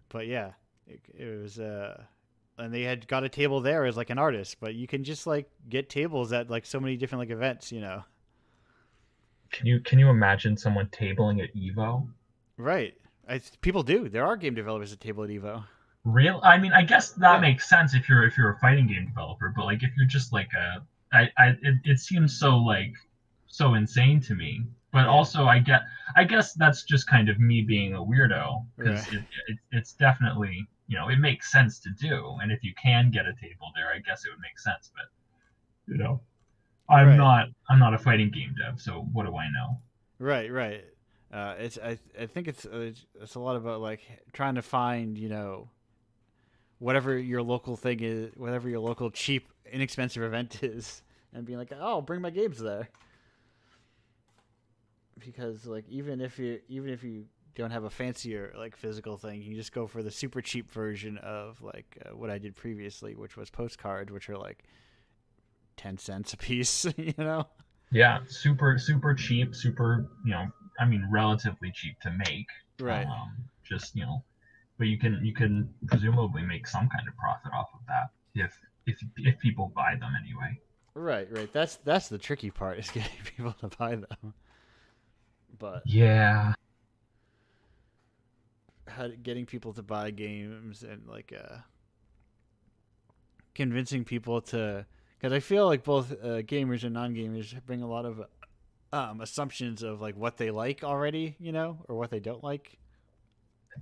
But yeah, it was. And they had got a table there as like an artist, but you can just like get tables at like so many different like events, Can you imagine someone tabling at Evo? Right. People do. There are game developers that table at Evo. Real? I mean, I guess that Yeah. makes sense if you're a fighting game developer, but like if you're just like it seems so insane to me. But Yeah. also, I guess that's just kind of me being a weirdo, because Right. it's definitely, it makes sense to do, and if you can get a table there, I guess it would make sense. But I'm Right. not a fighting game dev, so what do I know? Right. Right. I think it's a lot about like trying to find whatever your local thing is, whatever your local cheap inexpensive event is, and being like, oh, I'll bring my games there. Because like even if you don't have a fancier like physical thing, you can just go for the super cheap version of like what I did previously, which was postcards, which are like 10 cents a piece. Yeah, super super cheap, super, I mean relatively cheap to make. Right. Just, but you can presumably make some kind of profit off of that if people buy them anyway. Right. Right. That's the tricky part, is getting people to buy them. But Yeah. getting people to buy games and like convincing people to, because I feel like both gamers and non-gamers bring a lot of assumptions of like what they like already, or what they don't like.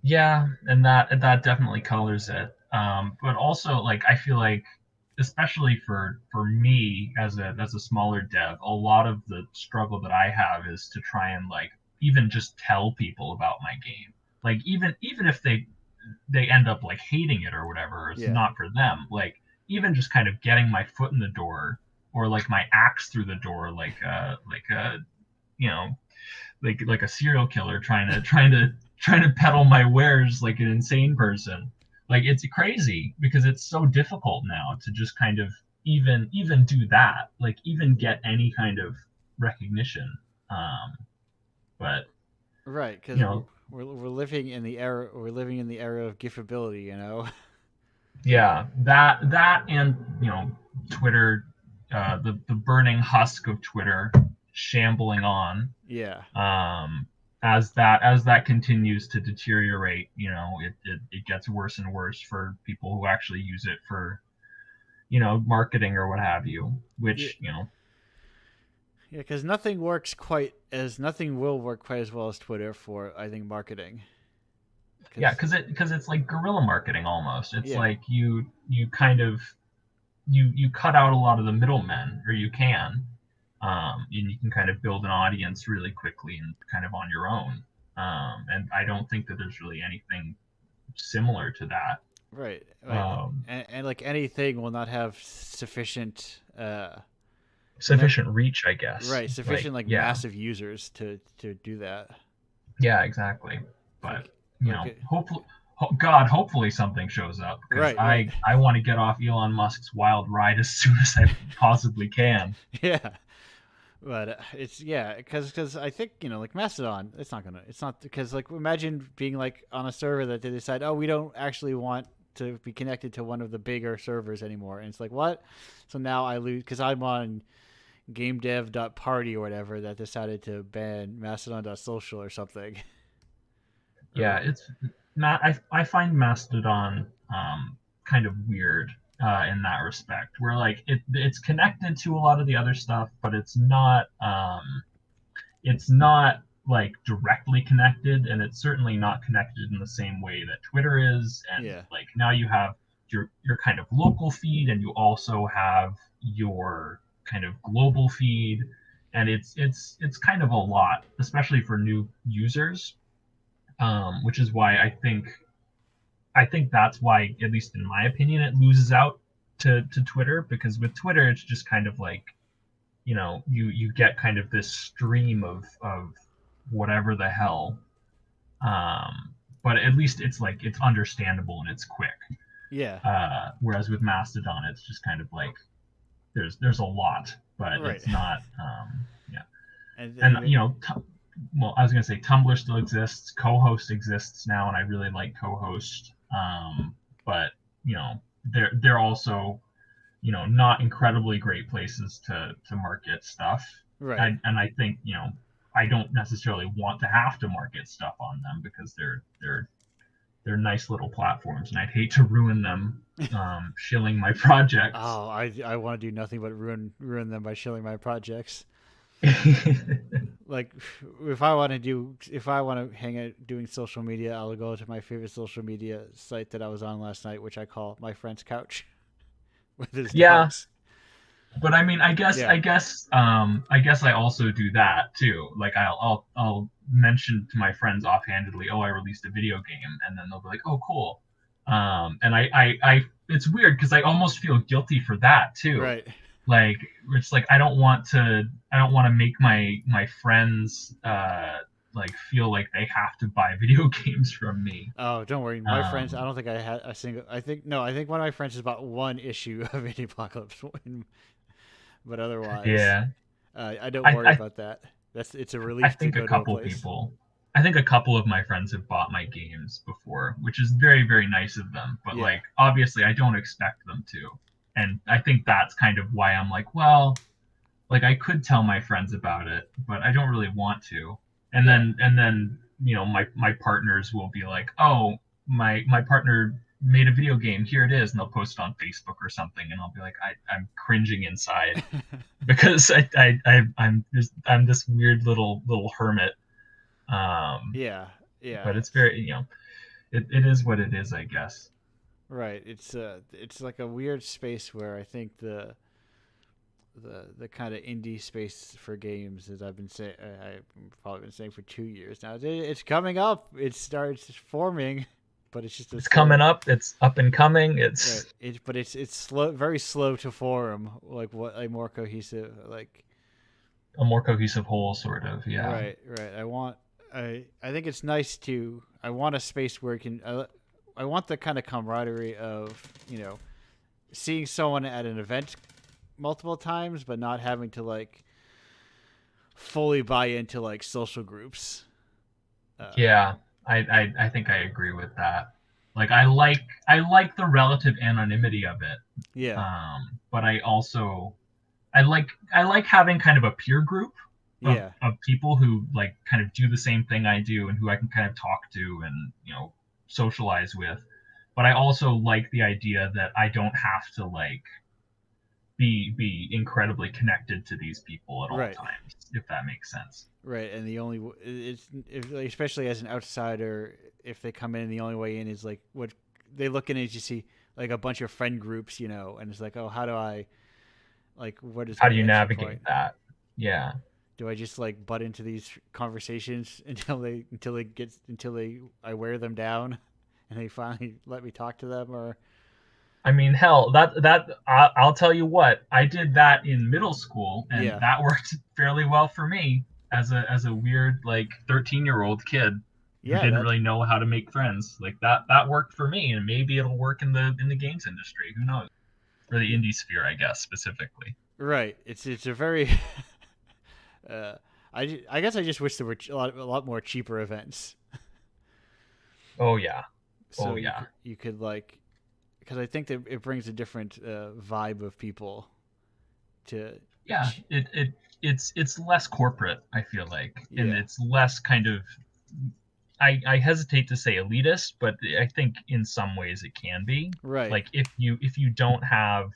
Yeah, and that definitely colors it. But also, like, I feel like, especially for me as a smaller dev, a lot of the struggle that I have is to try and like even just tell people about my game. Like even if they end up like hating it or whatever, it's Yeah. not for them. Like even just kind of getting my foot in the door, or like my axe through the door, you know like a serial killer trying to peddle my wares like an insane person. Like it's crazy because it's so difficult now to just kind of even do that, like even get any kind of recognition. But Right, because you know, we're living in the era of gifability. yeah, that and Twitter, the burning husk of Twitter shambling on. Yeah. As that continues to deteriorate, it gets worse and worse for people who actually use it for marketing or what have you, Yeah. which Yeah, because nothing will work quite as well as Twitter for, I think, marketing. Yeah, because it's like guerrilla marketing almost. It's Yeah, like you kind of you cut out a lot of the middlemen, or you can, and you can kind of build an audience really quickly and kind of on your own. And I don't think that there's really anything similar to that. right, right, Um, and like anything will not have sufficient, no, Sufficient reach, I guess. right, Like, sufficient like yeah, massive users to do that. yeah, exactly. But Like, you like know, it, God, hopefully something shows up, because right, right, I want to get off Elon Musk's wild ride as soon as I possibly can. yeah. But it's yeah, because I think like Mastodon, it's not because like imagine being like on a server that they decide, oh, we don't actually want to be connected to one of the bigger servers anymore, and it's like what? So now I lose because I'm on gamedev.party or whatever that decided to ban Mastodon.social or something. Yeah, Or it's not. I find Mastodon kind of weird in that respect, where like it's connected to a lot of the other stuff, but it's not like directly connected, and it's certainly not connected in the same way that Twitter is. And yeah, like now you have your kind of local feed, and you also have your kind of global feed, and it's kind of a lot, especially for new users. Which is why I think that's why, at least in my opinion, it loses out to Twitter, because with Twitter it's just kind of like, you get kind of this stream of whatever the hell. Um, but at least it's like it's understandable and it's quick. yeah, Whereas with Mastodon, it's just kind of like there's a lot, but right, it's not. Yeah, and and well, I was gonna say Tumblr still exists, co-host exists now, and I really like co-host. But they're also not incredibly great places to market stuff. right. And I think I don't necessarily want to have to market stuff on them, because they're nice little platforms, and I'd hate to ruin them, shilling my projects. Oh, I want to do nothing but ruin them by shilling my projects. Like if I want to hang out doing social media, I'll go to my favorite social media site that I was on last night, which I call my friend's couch with his Yeah, dogs. but I mean, Yeah, I guess I also do that too. Like I'll mention to my friends offhandedly, oh, I released a video game, and then they'll be like, oh, cool. And it's weird, because I almost feel guilty for that too. right. Like it's like I don't want to make my friends like feel like they have to buy video games from me. Oh, don't worry. My friends, I Um, don't think I had a single. I think no. I think one of my friends has bought one issue of Indiepocalypse, but otherwise, yeah, I don't I, worry I about that. It's a I relief to think a go to a couple place. people. I think a couple of my friends have bought my games before, which is very, very nice of them. But Yeah, like, obviously, I don't expect them to, and I think that's kind of why I'm like, well, like I could tell my friends about it, but I don't really want to. yeah. And then my partners will be like, oh, my partner made a video game. Here it is, and they'll post it on Facebook or something, and I'll be like, I'm cringing inside, because I'm this weird little hermit. Um, Yeah, yeah. but it's very, it is what it is, I guess. Right. It's like a weird space where I think the kind of indie space for games, as I've been saying, I've probably been saying for 2 years now. It's coming up. It starts forming, but it's just a It's slow. coming up. It's up and coming. Right. It's It's slow, very slow to form. Like what, like more cohesive. Like a more cohesive whole, sort of. Yeah. right, right. I think it's nice to. I want a space where it can. I want the kind of camaraderie of seeing someone at an event multiple times, but not having to like fully buy into like social groups. Uh, Yeah, I think I agree with that. Like I like the relative anonymity of it. yeah, But I like having kind of a peer group yeah, of people who like kind of do the same thing I do, and who I can kind of talk to and socialize with. But I also like the idea that I don't have to like be incredibly connected to these people at all Right. times, if that makes sense. Right, and the only it's if, like, especially as an outsider, if they come in, the only way in is like what they look in is you see like a bunch of friend groups, and it's like, oh, how do I like what is How do my you entry point? navigate that? Yeah. Do I just like butt into these conversations until I wear them down, and they finally let me talk to them, or I mean, hell, I'll tell you what, I did that in middle school, and yeah, that worked fairly well for me as a weird like 13-year-old kid who yeah, didn't that really know how to make friends. Like that worked for me, and maybe it'll work in the games industry. Who knows? Or the yeah, indie sphere, I guess specifically. right. It's a very uh, I guess I just wish there were a lot more cheaper events. Oh yeah, So oh you yeah, could you could like because I think that it brings a different vibe of people to yeah. It's less corporate. I feel like, and yeah, it's less kind of. I hesitate to say elitist, but I think in some ways it can be. right, Like if you don't have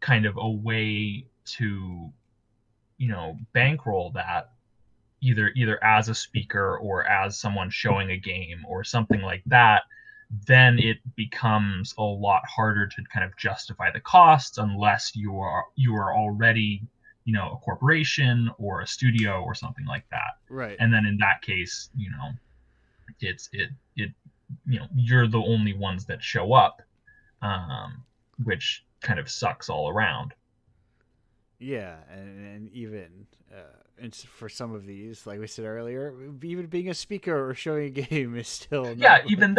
kind of a way to bankroll that either as a speaker or as someone showing a game or something like that, then it becomes a lot harder to kind of justify the costs unless you are already a corporation or a studio or something like that. right. And then in that case, it's it you're the only ones that show up, which kind of sucks all around. Yeah, and even for some of these, like we said earlier, even being a speaker or showing a game is still Yeah, not even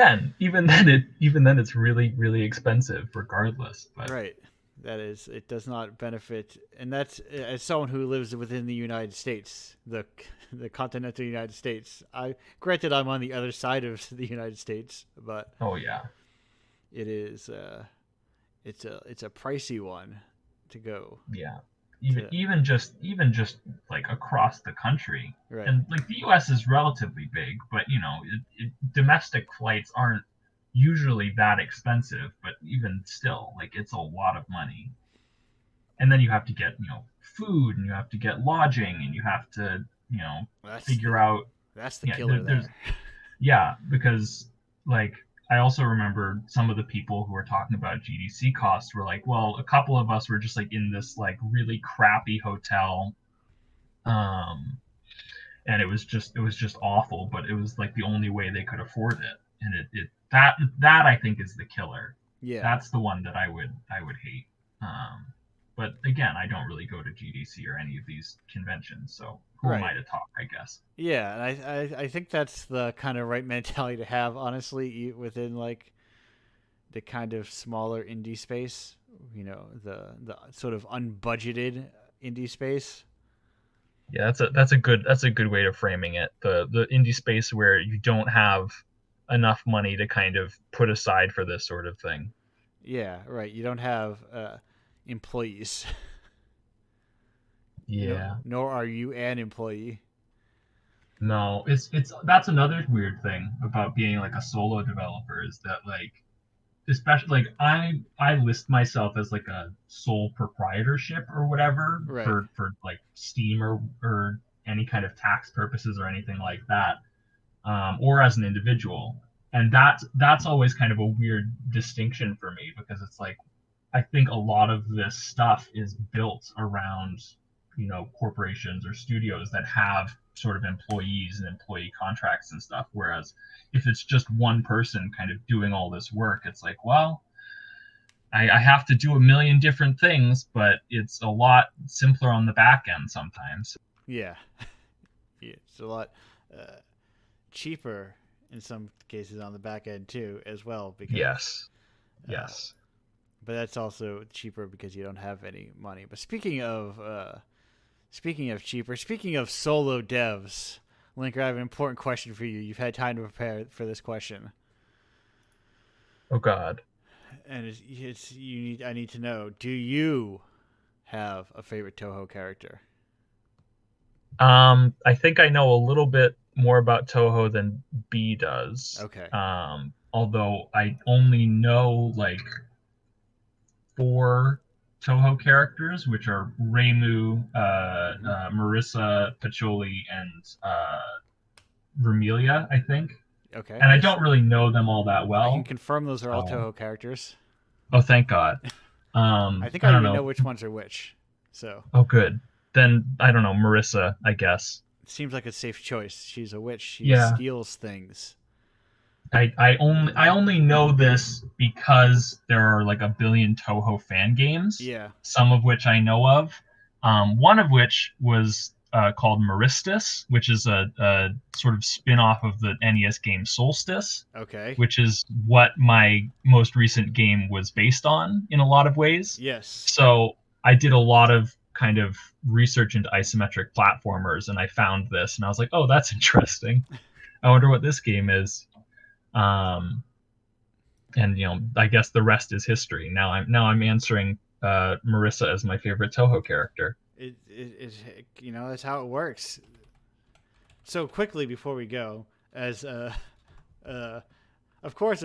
then it's really really expensive regardless. But right. That is, it does not benefit, and that's as someone who lives within the United States, the continental United States. I granted I'm on the other side of the United States, but oh yeah, it is it's a pricey one to go yeah, even to even just like across the country. right. And like the US is relatively big, but domestic flights aren't usually that expensive, but even still, like it's a lot of money. And then you have to get food, and you have to get lodging, and you have to That's figure out. that's the Yeah, killer there's there. yeah, because like I also remember some of the people who were talking about GDC costs were like, well, a couple of us were just like in this like really crappy hotel, um, and it was just awful, but it was like the only way they could afford it, and that I think is the killer. Yeah, That's the one that I would hate. Um, but again, I don't really go to GDC or any of these conventions, so who am right. I to talk? I guess. Yeah, and I think that's the kind of right mentality to have, honestly, within like the kind of smaller indie space. The sort of unbudgeted indie space. Yeah, that's a good way of framing it. The indie space where you don't have enough money to kind of put aside for this sort of thing. Yeah, right. You don't have employees. No, Yeah. nor are you an employee. No, it's that's another weird thing about being like a solo developer is that like especially like I list myself as like a sole proprietorship or whatever Right. for like Steam or any kind of tax purposes or anything like that, or as an individual. And that's always kind of a weird distinction for me because it's like I think a lot of this stuff is built around corporations or studios that have sort of employees and employee contracts and stuff. Whereas if it's just one person kind of doing all this work, it's like, well, I have to do a million different things, but it's a lot simpler on the back end sometimes. Yeah. Yeah, it's a lot uh, cheaper in some cases on the back end too, as well, because. Yes, Uh, yes. but that's also cheaper because you don't have any money. But speaking of cheaper, speaking of solo devs, Linker, I have an important question for you. You've had time to prepare for this question, Oh God. and it's you need. I need to know: do you have a favorite Toho character? I think I know a little bit more about Toho than B does. Okay. Although I only know like four Toho characters, which are Reimu, Marissa, Pacholi, and Vermelia, I think. Okay. And I Yes. don't really know them all that I can well. confirm those are all So, Toho characters. oh, thank God. I think I I don't even know know. which ones are which. So Oh, good. Then I don't know, Marissa, I guess. it seems like a safe choice. She's a witch. She Yeah, steals things. I only know this because there are like a billion Toho fan games, Yeah. some of which I know of. One of which was called Maristus, which is a sort of spin-off of the NES game Solstice, Okay. which is what my most recent game was based on in a lot of ways. Yes. So I did a lot of kind of research into isometric platformers, and I found this, and I was like, oh, that's interesting. I wonder what this game is. Um, and I guess the rest is history. Now I'm answering Marissa as my favorite Toho character. That's how it works. So quickly before we go, as uh, of course,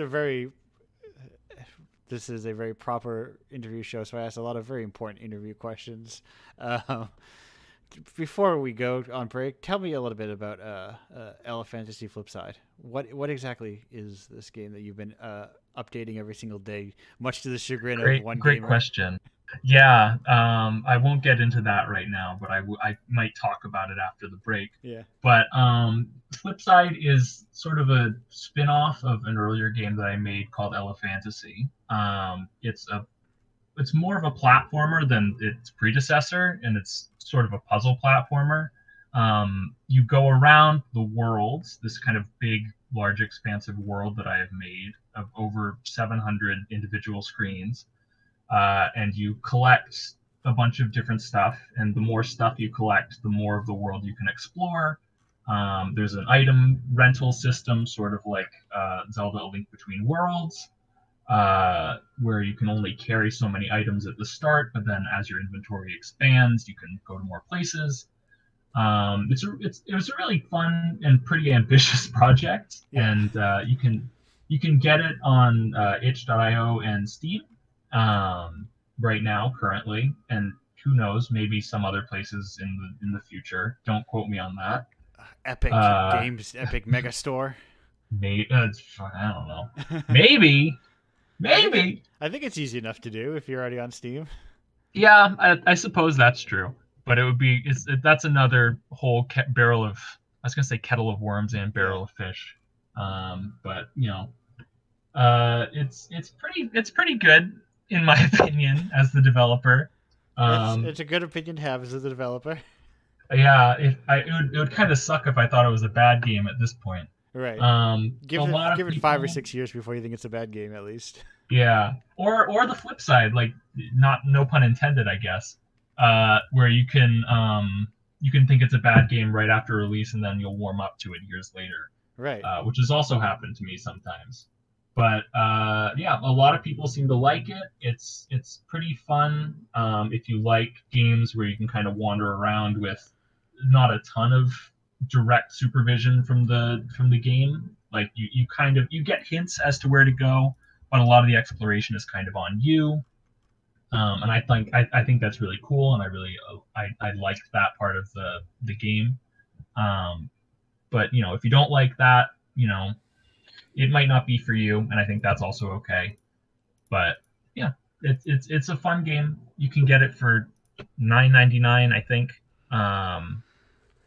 this is a very proper interview show, so I asked a lot of very important interview questions. Before we go on break, tell me a little bit about Fantasy Flipside. What exactly is this game that you've been updating every single day, much to the chagrin of one Great gamer? question. Yeah, I won't get into that right now, but I might talk about it after the break. Yeah. But Flipside is sort of a spin-off of an earlier game that I made called Fantasy. It's more of a platformer than its predecessor, and it's sort of a puzzle platformer. You go around the world, this kind of big, large, expansive world that I have made of over 700 individual screens, and you collect a bunch of different stuff. And the more stuff you collect, the more of the world you can explore. There's an item rental system, sort of like Zelda: A Link Between Worlds, where you can only carry so many items at the start, but then as your inventory expands, you can go to more places. It was a really fun and pretty ambitious project, Yeah. and you can get it on itch.io and Steam right now currently, and who knows, maybe some other places in the future. Don't quote me on that. Epic Uh, Games, Epic Megastore. I don't know. Maybe, I think it. maybe. I think it's easy enough to do if you're already on Steam. Yeah, I suppose that's true, but that's another whole barrel of, I was gonna say kettle of worms and Yeah. barrel of fish. But it's pretty good in my opinion as the developer. Um, It's a good opinion to have as a developer. yeah, it would kind of suck if I thought it was a bad game at this point. Right. A lot of Give it 5 or 6 people, years before you think it's a bad game at least. yeah, or the flip side, like, not, no pun intended, I guess, where you can think it's a bad game right after release, and then you'll warm up to it years later, Right. which has also happened to me sometimes. But yeah, a lot of people seem to like it. It's pretty fun if you like games where you can kind of wander around with not a ton of direct supervision from the game. Like, you get hints as to where to go, but a lot of the exploration is kind of on you. And I think that's really cool, and I liked that part of the game. Um, but if you don't like that, it might not be for you, and I think that's also okay. But yeah, it's a fun game. You can get it for $9.99, I think,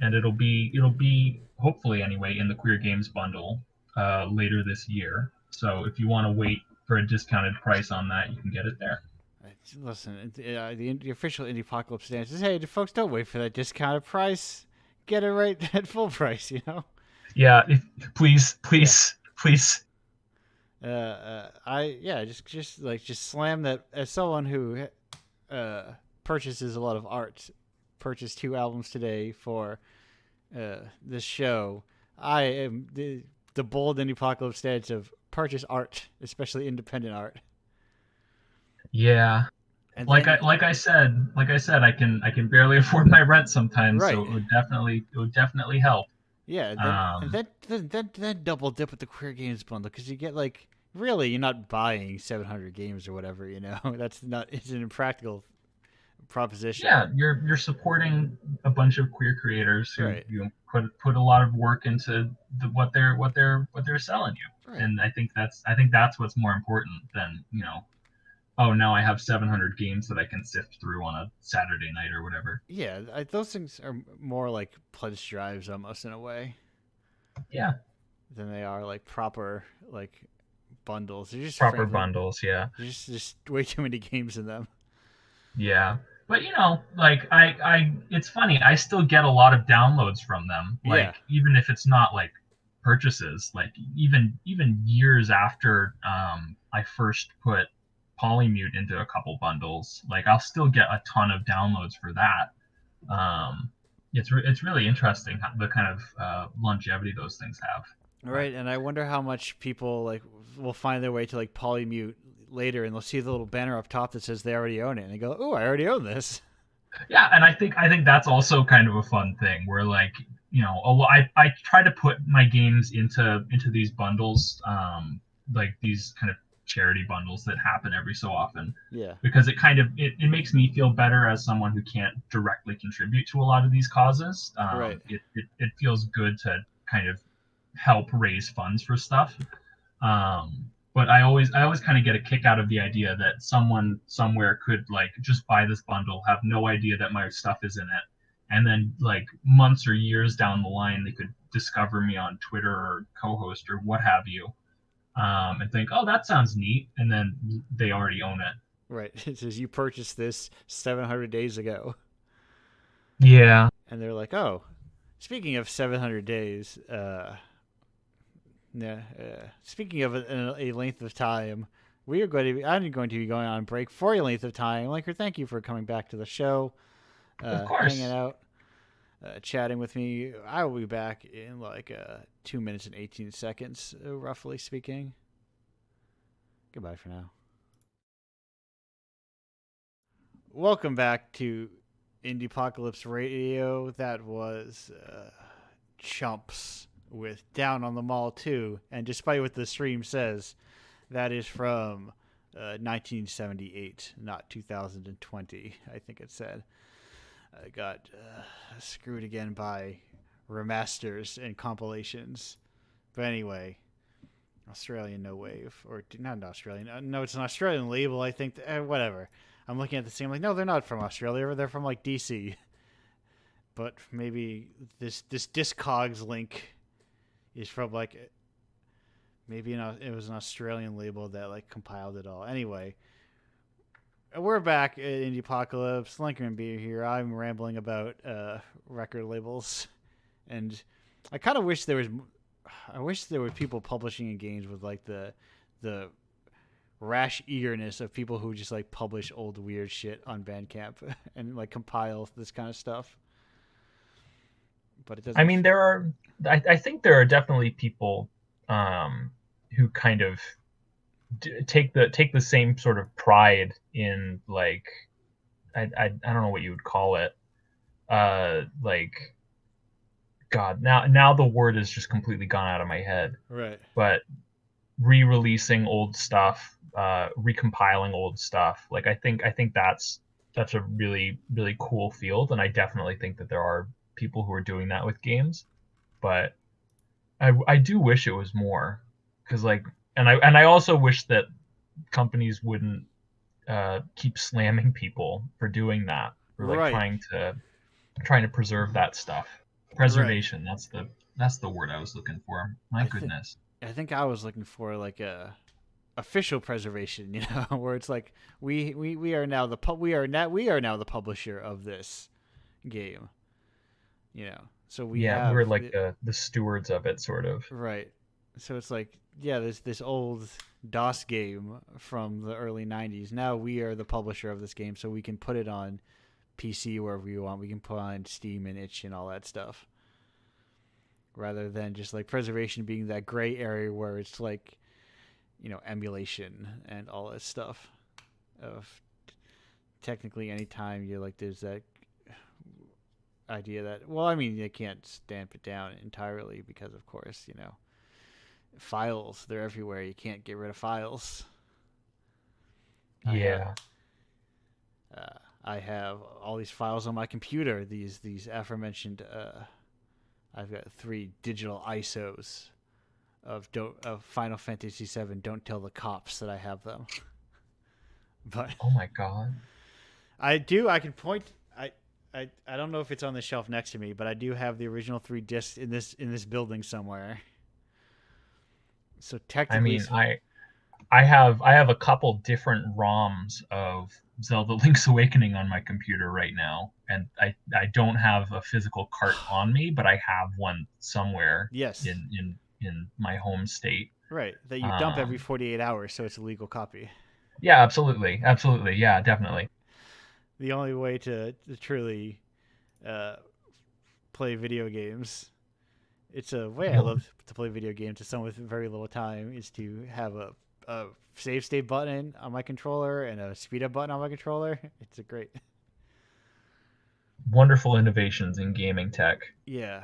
and it'll be hopefully anyway in the Queer Games bundle later this year. So if you want to wait for a discounted price on that, you can get it there. Listen, the official Indiepocalypse stance is, hey, folks, don't wait for that discounted price. Get it right at full price, you know? Yeah, please. Just slam that. As someone who purchases a lot of art, purchased 2 albums today for this show. I am the bold Indiepocalypse stance of purchase art, especially independent art. Yeah. And Like then I said, I can barely afford my rent sometimes, so right, it would definitely help. yeah, Um, then double dip with the Queer Games bundle because you get like really you're not buying 700 games or whatever, you know. That's not it's an impractical proposition. Yeah, you're supporting a bunch of queer creators who Right. put a lot of work into what they're selling you. Right. And I think that's what's more important than, oh, now I have 700 games that I can sift through on a Saturday night or whatever. Yeah, those things are more like pledge drives almost in a way Yeah, than they are like proper like bundles. They're just proper frankly bundles. Yeah, there's just way too many games in them. yeah. But like it's funny. I still get a lot of downloads from them. Yeah. Like even if it's not like purchases, like even years after I first put Polymute into a couple bundles, like I'll still get a ton of downloads for that. It's really interesting the kind of longevity those things have. But Right, and I wonder how much people like will find their way to like Polymute later, and they'll see the little banner up top that says they already own it, and they go, "Oh, I already own this." yeah, and I think that's also kind of a fun thing where like I try to put my games into these bundles, like these kind of charity bundles that happen every so often, Yeah. because it makes me feel better as someone who can't directly contribute to a lot of these causes. Right. It feels good to kind of help raise funds for stuff. But I always kind of get a kick out of the idea that someone somewhere could like just buy this bundle, have no idea that my stuff is in it, and then like months or years down the line, they could discover me on Twitter or co-host or what have you, and think, oh, that sounds neat, and then they already own it. Right. It says you purchased this 700 days ago, Yeah. and they're like, "Oh, speaking of 700 days, yeah. Speaking of a length of time, we are going to be. I'm going to be going on break for a length of time. Liker, thank you for coming back to the show, Of hanging course. out, chatting with me. I will be back in like 2 minutes and 18 seconds, roughly speaking. Goodbye for now. Welcome back to Indiepocalypse Radio. That was Chumps with Down on the Mall 2. And despite what the stream says, that is from 1978, not 2020, I think it said. I got screwed again by remasters and compilations. But anyway, Australian No Wave. Or not Australian. No, it's an Australian label, I think. Whatever. I'm looking at the same, like, no, they're not from Australia. They're from, like, DC. But maybe this Discogs link is from, like, maybe it was an Australian label that, like, compiled it all. Anyway, we're back at Indiepocalypse. Lincoln and Beer here. I'm rambling about record labels. And I kind of wish there was... I wish there were people publishing in games with, like, the rash eagerness of people who just like publish old weird shit on Bandcamp and like compile this kind of stuff. But it doesn't. I mean, I think there are definitely people who kind of take the same sort of pride in like I don't know what you would call it, like God, now the word has just completely gone out of my head. Right. But re-releasing old stuff, recompiling old stuff, like I think that's a really really cool field, and I definitely think that there are people who are doing that with games. But I do wish it was more, because like and I also wish that companies wouldn't keep slamming people for doing that, for like Right. trying to preserve that stuff. Right. Preservation, that's the word I was looking for. My goodness. I think I was looking for like a official preservation, you know, where it's like we are now we are now the publisher of this game, you know. So we Yeah, have we're like the stewards of it, sort of. right. So it's like, yeah, there's this old DOS game from the early 90s. Now we are the publisher of this game, so we can put it on PC wherever we want. We can put on Steam and itch and all that stuff. Rather than just like preservation being that gray area where it's like, you know, emulation and all that stuff. Of technically anytime you're like, there's that idea that, well, I mean, you can't stamp it down entirely because, of course, you know, files, they're everywhere. You can't get rid of files. Yeah. I have all these files on my computer. These aforementioned. I've got 3 digital ISOs of Final Fantasy VII. Don't tell the cops that I have them. But Oh my god. I do. I can point. I don't know if it's on the shelf next to me, but I do have the original 3 discs in this building somewhere. So I technically, mean, I have a couple different ROMs of Zelda Link's Awakening on my computer right now, and I don't have a physical cart on me, but I have one somewhere yes, in my home state. right. That you dump every Um, 48 hours, so it's a legal copy. yeah, absolutely, absolutely, yeah, definitely. The only way to truly uh, play video games. It's a way I Well, love to play video games to someone with very little time is to have a save state button on my controller and a speed up button on my controller. It's a great, wonderful innovations in gaming tech. yeah,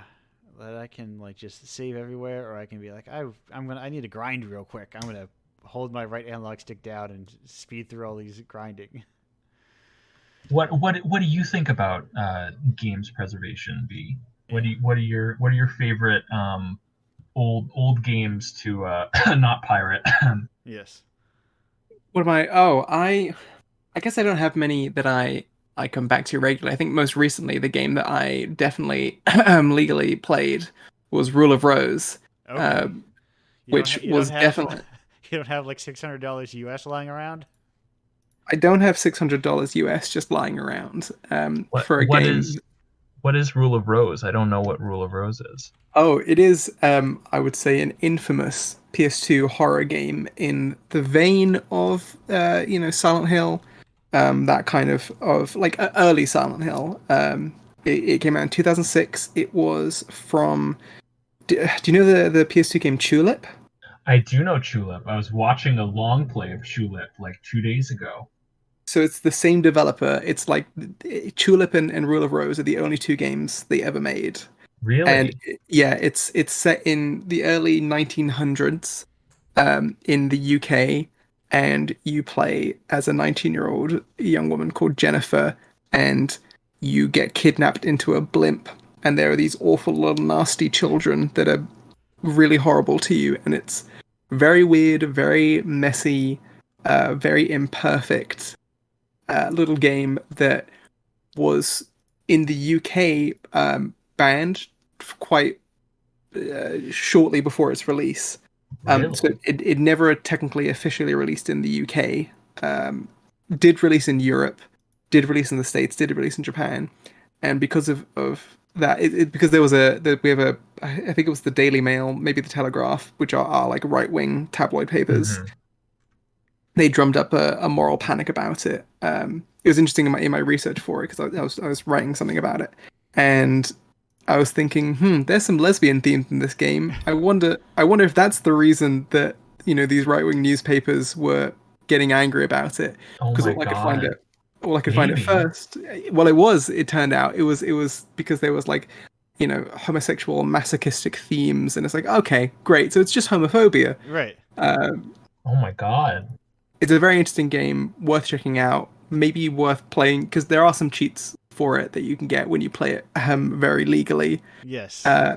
that I can like just save everywhere, or I can be like, I need to grind real quick. I'm gonna hold my right analog stick down and speed through all these grinding. What do you think about games preservation, B? Yeah. What are your favorite old games to not pirate? Yes. What am I? Oh, I guess I don't have many that I come back to regularly. I think most recently the game that I definitely legally played was Rule of Rose, uh, Okay. which You don't was have definitely. you don't have like $600 US lying around. I don't have $600 US just lying around what for a what game. is what is Rule of Rose? I don't know what Rule of Rose is. Oh, it is, I would say, an infamous PS2 horror game in the vein of, Silent Hill, that kind of like early Silent Hill. It came out in 2006. It was from. Do you know the PS2 game Tulip? I do know Tulip. I was watching a long play of Tulip like 2 days ago. So it's the same developer. It's like Tulip and Rule of Rose are the only 2 games they ever made. And Really? yeah, it's set in the early 1900s, in the UK, and you play as a 19-year-old young woman called Jennifer, and you get kidnapped into a blimp, and there are these awful little nasty children that are really horrible to you, and it's very weird, very messy, very imperfect little game that was in the UK banned quite shortly before its release. So Really? it never technically officially released in the UK. Did release in Europe, did release in the States, did release in Japan, and because of that, because we have I think it was the Daily Mail, maybe the Telegraph, which are like right wing tabloid papers. Hmm. They drummed up a moral panic about it. It was interesting in my research for it because I was writing something about it, and I was thinking, there's some lesbian themes in this game. I wonder if that's the reason that these right wing newspapers were getting angry about it. Oh Because my god. all I could find at Maybe. first, well, it was. It turned out it was because there was like, homosexual masochistic themes, and it's like, okay, great. So it's just homophobia. Right. Um, Oh my god. it's a very interesting game, worth checking out. Maybe worth playing because there are some cheats for it that you can get when you play it very legally. Yes. Uh,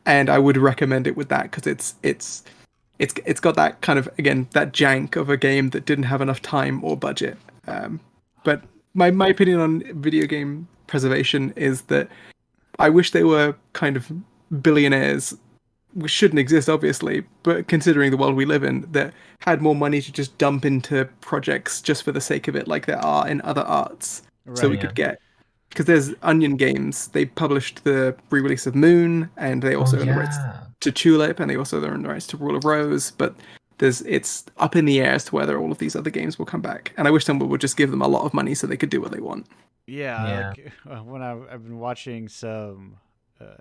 and I would recommend it with that because it's got that kind of again that jank of a game that didn't have enough time or budget. But my opinion on video game preservation is that I wish they were kind of billionaires, which shouldn't exist obviously, but considering the world we live in, that had more money to just dump into projects just for the sake of it, like there are in other arts, so we Right. Yeah. could get because there's Onion Games. They published the re-release of Moon, and they Oh also own the rights yeah. to Tulip, and they also own the rights to Rule of Rose. But it's up in the air as to whether all of these other games will come back. And I wish someone would just give them a lot of money so they could do what they want. Yeah. Yeah. Like when I've been watching some,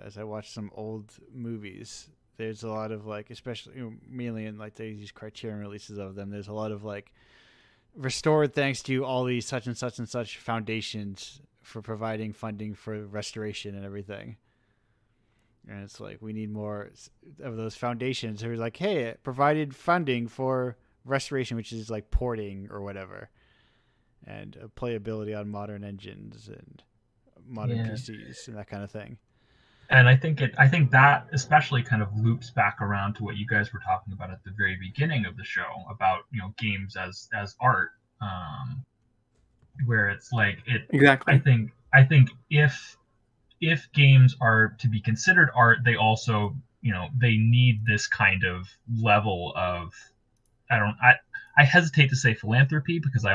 as I watch some old movies, there's a lot of like, especially mainly in like these Criterion releases of them. There's a lot of like restored thanks to all these such and such foundations for providing funding for restoration and everything. And it's like we need more of those foundations who are like, hey, it provided funding for restoration, which is like porting or whatever. and playability on modern engines and modern Yeah. PCs and that kind of thing. And I think that especially kind of loops back around to what you guys were talking about at the very beginning of the show about, games as art, where it's like it. I Exactly. think I think if games are to be considered art, they also, they need this kind of level of, I hesitate to say philanthropy, because I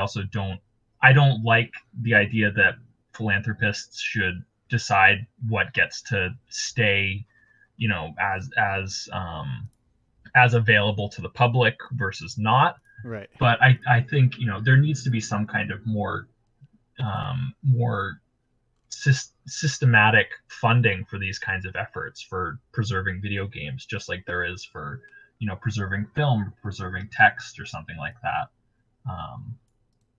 don't like the idea that philanthropists should decide what gets to stay, as available to the public versus not. Right. But I think, there needs to be some kind of more systematic funding for these kinds of efforts for preserving video games, just like there is for, preserving film, preserving text, or something like that.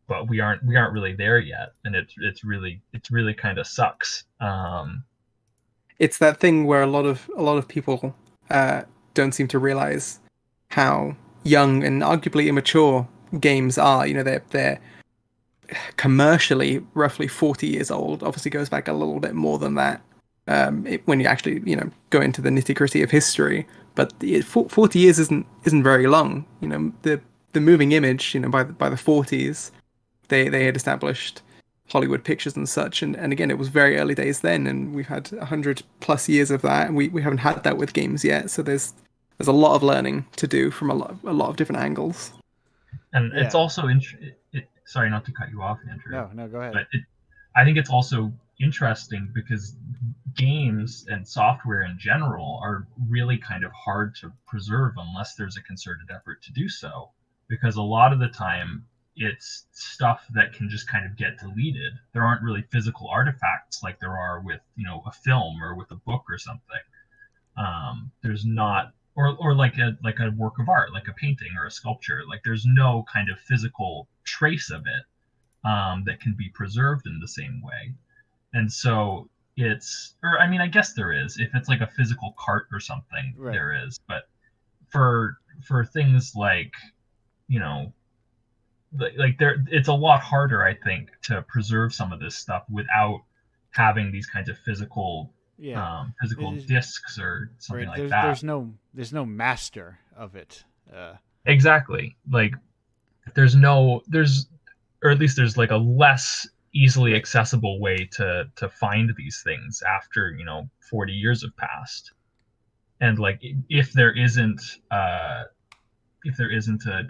But we aren't really there yet, and it's really kind of sucks. It's that thing where a lot of people don't seem to realize how young and arguably immature games are. They're commercially roughly 40 years old. Obviously, goes back a little bit more than that when you actually go into the nitty gritty of history. But 40 years isn't very long. The moving image. By the 40s, they had established Hollywood Pictures and such. And again, it was very early days then, and we've had 100+ years of that, and we haven't had that with games yet. So there's a lot of learning to do from a lot of different angles. And Yeah. it's also sorry, not to cut you off, Andrew. No, go ahead. But I think it's also interesting because games and software in general are really kind of hard to preserve unless there's a concerted effort to do so. Because a lot of the time, it's stuff that can just kind of get deleted. There aren't really physical artifacts like there are with, a film or with a book or something. There's not, or like a work of art, like a painting or a sculpture. Like there's no kind of physical trace of it that can be preserved in the same way. And so I guess there is. If it's like a physical cart or something, Right. there is. But for things like, you know, like there, it's a lot harder, I think, to preserve some of this stuff without having these kinds of physical physical discs or something right. like that. There's no master of it. Exactly. Like or at least there's like a less easily accessible way to find these things after 40 years have passed. And like if there isn't a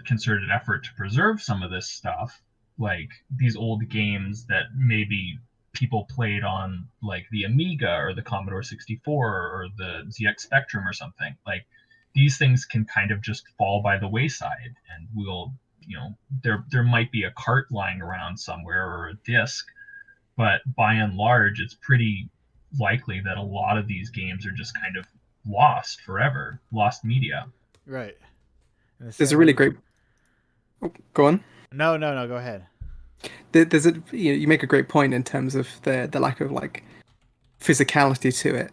concerted effort to preserve some of this stuff, like these old games that maybe people played on like the Amiga or the Commodore 64 or the ZX Spectrum or something, like these things can kind of just fall by the wayside, and there might be a cart lying around somewhere or a disc, but by and large it's pretty likely that a lot of these games are just kind of lost forever, lost media. Right. There's a really great. Oh, go on. No, go ahead. There's you make a great point in terms of the lack of like physicality to it,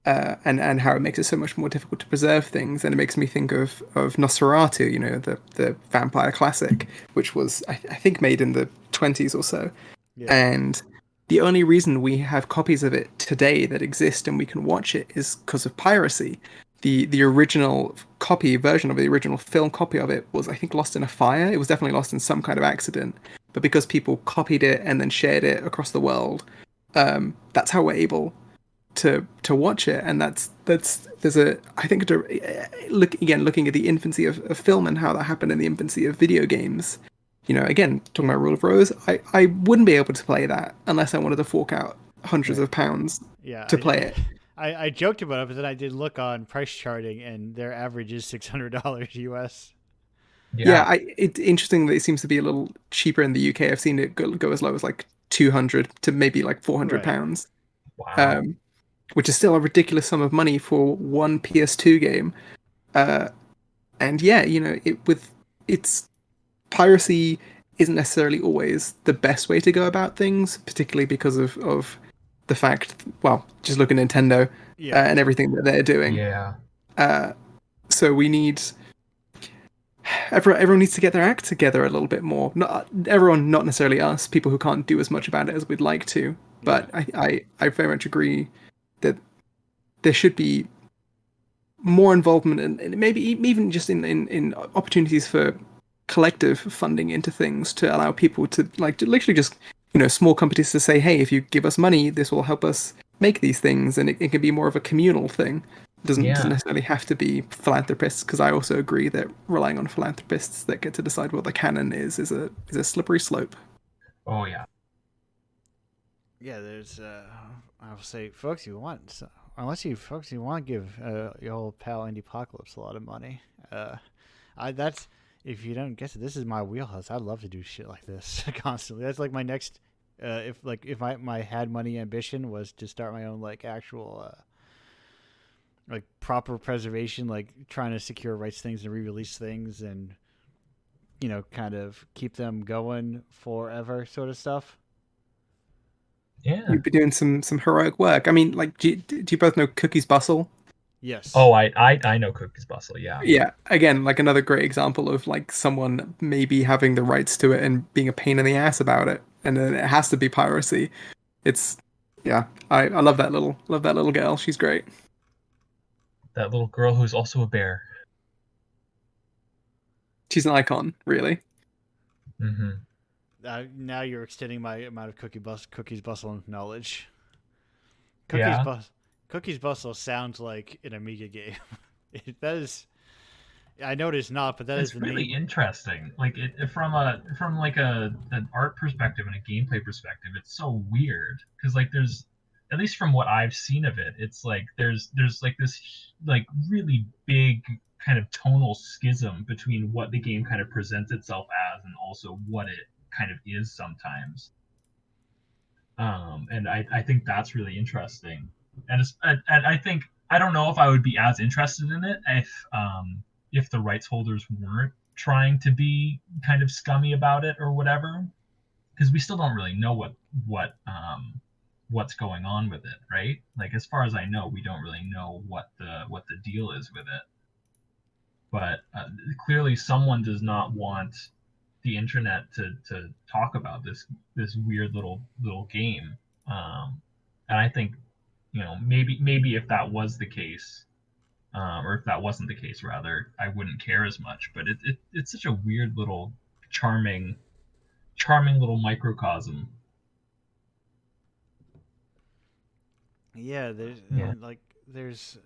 and how it makes it so much more difficult to preserve things. And it makes me think of Nosferatu, the vampire classic, which was I think made in the 20s or so. Yeah. And the only reason we have copies of it today that exist and we can watch it is because of piracy. The original version of the original film copy of it was, I think, lost in a fire. It was definitely lost in some kind of accident. But because people copied it and then shared it across the world, that's how we're able to watch it. And looking at the infancy of film and how that happened in the infancy of video games. Again, talking about Rule of Rose, I wouldn't be able to play that unless I wanted to fork out hundreds of pounds to play it. I joked about it, but then I did look on price charting, and their average is $600 US. Yeah, it's interesting that it seems to be a little cheaper in the UK. I've seen it go as low as like 200 to maybe like 400 pounds. Wow. Which is still a ridiculous sum of money for one PS2 game. And yeah, it's piracy isn't necessarily always the best way to go about things, particularly because of the fact, well, just look at Nintendo and everything that they're doing. Yeah. So we need everyone needs to get their act together a little bit more. Not everyone, not necessarily us, people who can't do as much about it as we'd like to. Yeah. But I very much agree that there should be more involvement and maybe even just in opportunities for collective funding into things to allow people to like to literally just small companies to say, hey, if you give us money, this will help us make these things, and it can be more of a communal thing. Doesn't Yeah. necessarily have to be philanthropists, because I also agree that relying on philanthropists that get to decide what the canon is a slippery slope. Oh yeah. Yeah, there's I will say, folks, you want unless you folks you want to give your old pal Indiepocalypse a lot of money. I that's if you don't guess it, this is my wheelhouse. I'd love to do shit like this constantly. That's like my next if my had money ambition was to start my own like actual like proper preservation, like trying to secure rights things and re-release things and kind of keep them going forever sort of stuff. Yeah. You'd be doing some heroic work. I mean, like, do you both know Cookies Bustle? Yes. Oh, I know Cookies Bustle. Yeah. Yeah, again, like another great example of like someone maybe having the rights to it and being a pain in the ass about it, and then it has to be piracy. It's yeah, I love that little girl. She's great. That little girl who's also a bear. She's an icon, really. Mm-hmm. Now you're extending my amount of Cookies Bustle knowledge. Yeah. Cookies Bustle sounds like an Amiga game. That is, I know it is not, but It's the really name. interesting. Like from like an art perspective and a gameplay perspective, it's so weird because like there's at least from what I've seen of it, it's like there's like this like really big kind of tonal schism between what the game kind of presents itself as and also what it kind of is sometimes. And I think that's really interesting. And I think I don't know if I would be as interested in it if the rights holders weren't trying to be kind of scummy about it or whatever, because we still don't really know what's going on with it, right? Like as far as I know, we don't really know what the deal is with it. But clearly, someone does not want the internet to talk about this weird little game. And I think maybe if that was the case, or if that wasn't the case, rather, I wouldn't care as much. But it's such a weird little charming little microcosm. Yeah, there's Yeah. and like there's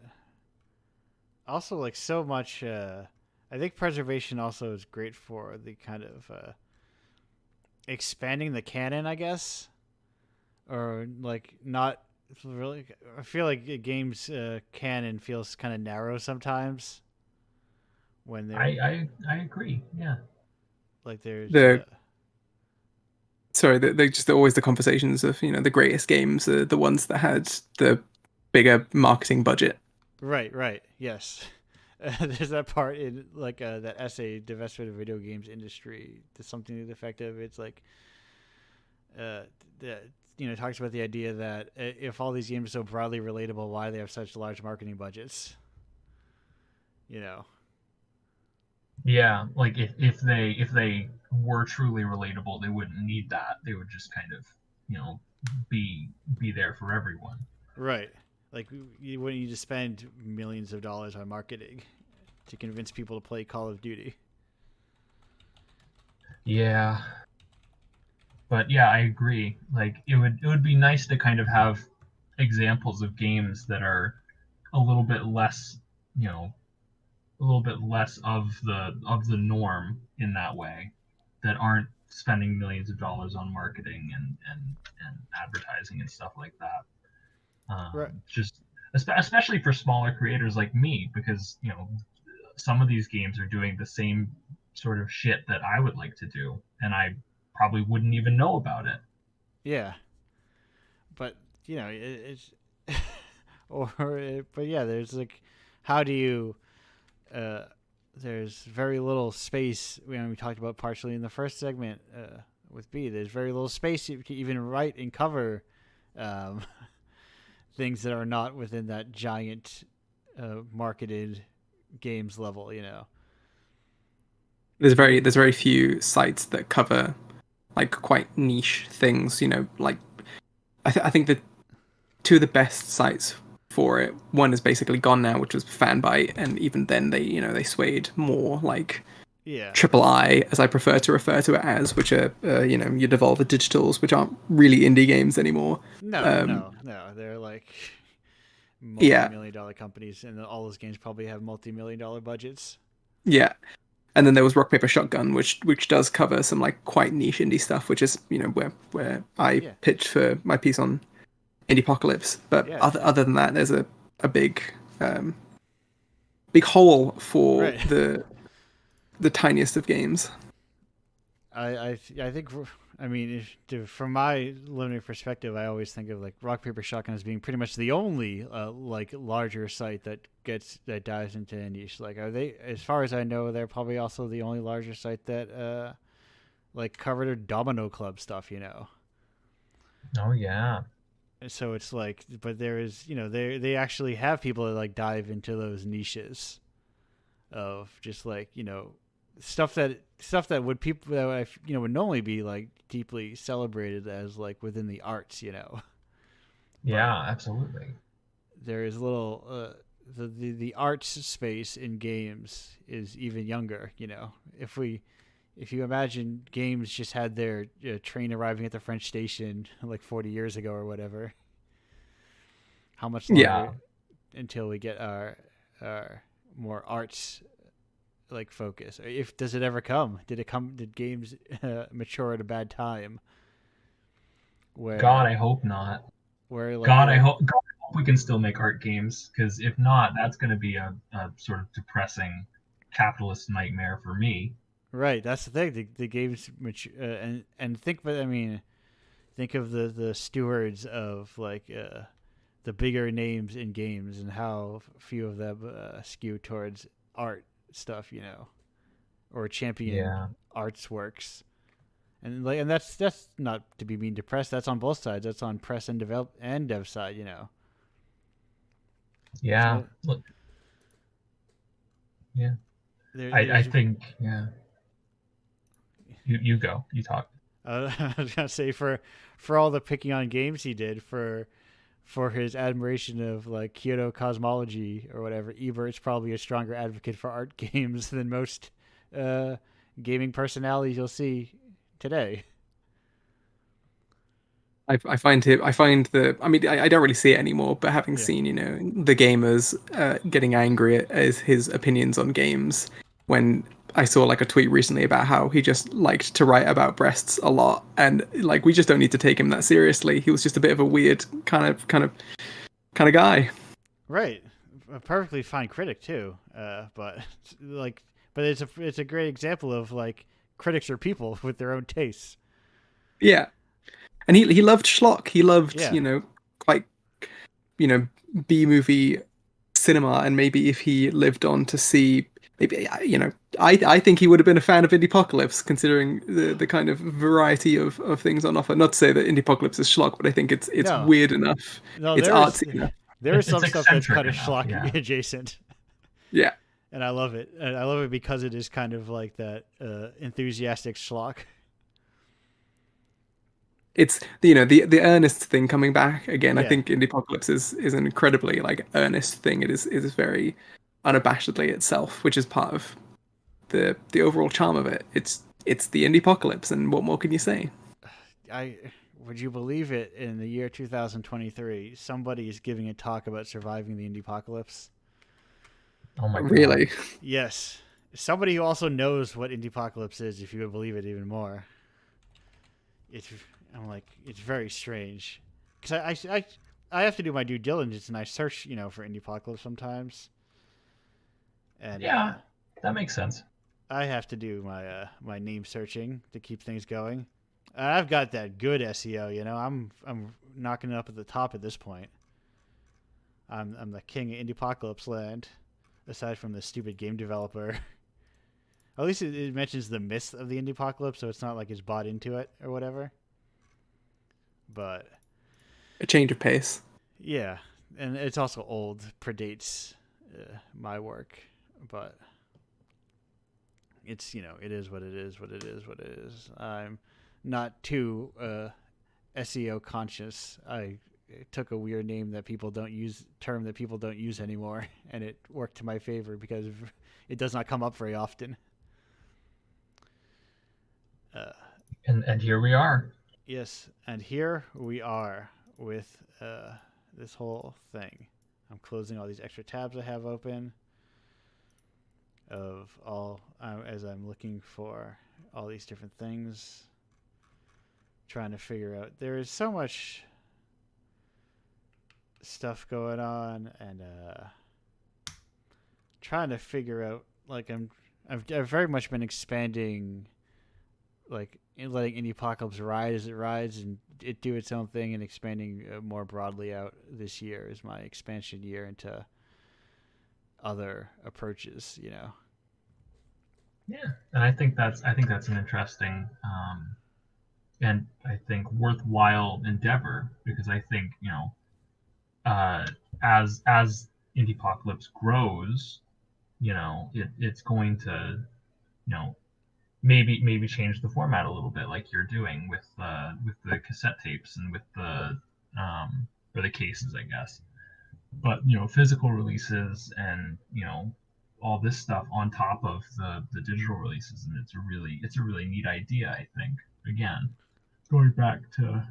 also like so much. I think preservation also is great for the kind of expanding the canon, I guess, or like not really. I feel like a game's canon feels kind of narrow sometimes when I they're I agree. Yeah. like there's The sorry, they just always the conversations of the greatest games are the ones that had the bigger marketing budget. right, yes. There's that part in like that essay, "Divestment of Video Games Industry," to something to the effect of it's like uh, that talks about the idea that if all these games are so broadly relatable, why they have such large marketing budgets? You know, Yeah, like if they were truly relatable, they wouldn't need that. They would just kind of, you know, be there for everyone. right? Like you wouldn't need to spend millions of dollars on marketing to convince people to play Call of Duty. Yeah, but yeah, I agree. Like it would be nice to kind of have examples of games that are a little bit less, you know, a little bit less of the norm in that way, that aren't spending millions of dollars on marketing and advertising and stuff like that. Right. Just especially for smaller creators like me, because some of these games are doing the same sort of shit that I would like to do, and I probably wouldn't even know about it. Yeah, but it's or but yeah, there's like, how do you? Uh, there's very little space. We talked about partially in the first segment with B. There's very little space you can even write and cover um, things that are not within that giant marketed games level. there's very few sites that cover like quite niche things. Like I think the two of the best sites for it. One is basically gone now, which was Fanbyte, and even then they swayed more like Yeah. triple I, as I prefer to refer to it as, which are your Devolver Digitals, which aren't really indie games anymore. No, Um, no, no. They're like yeah, multi-million-dollar companies, and all those games probably have multi-million-dollar budgets. yeah. And then there was Rock Paper Shotgun, which does cover some like quite niche indie stuff, which is where I Yeah, pitched for my piece on Indiepocalypse. But yeah. other than that, there's a um, big hole for Right. the tiniest of games. I think I mean from my limited perspective, I always think of like Rock Paper Shotgun as being pretty much the only like larger site that dives into a niche. Like, are they? As far as I know, they're probably also the only larger site that like covered a Domino Club stuff. Oh yeah. So it's like, but there is, they actually have people that like dive into those niches of just like, stuff that would people that would normally be like deeply celebrated as like within the arts. But Yeah, absolutely. there is little the arts space in games is even younger. If you imagine games just had their train arriving at the French station like 40 years ago or whatever, how much Yeah. longer until we get our more arts like focus? If does it ever come? Did games mature at a bad time God, where I hope not. where like God, I hope we can still make art games, because if not, that's going to be a sort of depressing capitalist nightmare for me. right, that's the thing, the games mature, and think, but I mean, think of the stewards of like the bigger names in games and how few of them skew towards art stuff, or champion Yeah. arts works. And that's not to be mean to press. That's on both sides. That's on press and develop and dev side. Yeah. So Look, yeah. I there's think, yeah. You go. You talk. I was gonna say, for all the picking on games he did for his admiration of like Kyoto cosmology or whatever, Ebert's probably a stronger advocate for art games than most uh, gaming personalities you'll see today. I find the I mean I don't really see it anymore, but having Yeah. seen the gamers getting angry at his opinions on games, when I saw like a tweet recently about how he just liked to write about breasts a lot, and like we just don't need to take him that seriously. He was just a bit of a weird kind of guy. Right, a perfectly fine critic too. But like, but it's a great example of like critics are people with their own tastes. Yeah, and he loved schlock. He loved Yeah. quite you know B movie cinema, and maybe if he lived on to see maybe I think he would have been a fan of Indiepocalypse, considering the kind of variety of things on offer. Not to say that Indiepocalypse is schlock, but I think it's No, weird enough, no, it's artsy enough. there is It's some stuff that's eccentric kind of enough. Yeah. schlock adjacent, Yeah, and I love it. And I love it because it is kind of like that enthusiastic schlock. it's the earnest thing coming back again. I Yeah. think Indiepocalypse is an incredibly like earnest thing. It is very unabashedly itself, which is part of the overall charm of it. It's the Indiepocalypse, and what more can you say? I Would you believe it? In the year 2023, somebody is giving a talk about surviving the Indiepocalypse. Oh my God. Really? Yes, somebody who also knows what Indiepocalypse is. If you would believe it even more, it's I'm like, it's very strange because I have to do my due diligence and I search for Indiepocalypse sometimes, and Yeah, that makes sense. I have to do my name searching to keep things going. I've got that good SEO. I'm knocking it up at the top at this point. I'm the king of Indiepocalypse land, aside from the stupid game developer. At least it mentions the myth of the Indiepocalypse, so it's not like it's bought into it or whatever. But A change of pace. yeah, and it's also old, predates my work. But it's it is what it is. What it is. What it is. I'm not too SEO conscious. I took a weird name that people don't use, term that people don't use anymore, and it worked to my favor because it does not come up very often. And here we are. Yes, and here we are with this whole thing. I'm closing all these extra tabs I have open of all as I'm looking for all these different things, trying to figure out. There is so much stuff going on, and trying to figure out. Like I've very much been expanding, like letting Indiepocalypse ride as it rides and it do its own thing, and expanding more broadly out. This year is my expansion year into other approaches. Yeah, and I think that's an interesting and I think worthwhile endeavor, because I think as Indiepocalypse grows, it's going to maybe change the format a little bit, like you're doing with the cassette tapes and with the or the cases, I guess. But physical releases and all this stuff on top of the digital releases, and it's a really neat idea. I think, again, going back to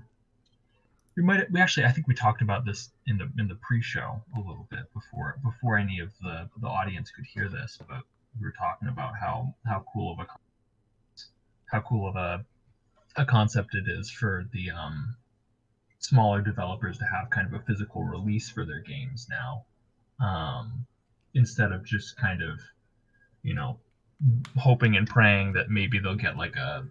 we actually, I think we talked about this in the pre-show a little bit before any of the audience could hear this, but we were talking about how cool of a concept it is for the smaller developers to have kind of a physical release for their games now, instead of just kind of hoping and praying that maybe they'll get like a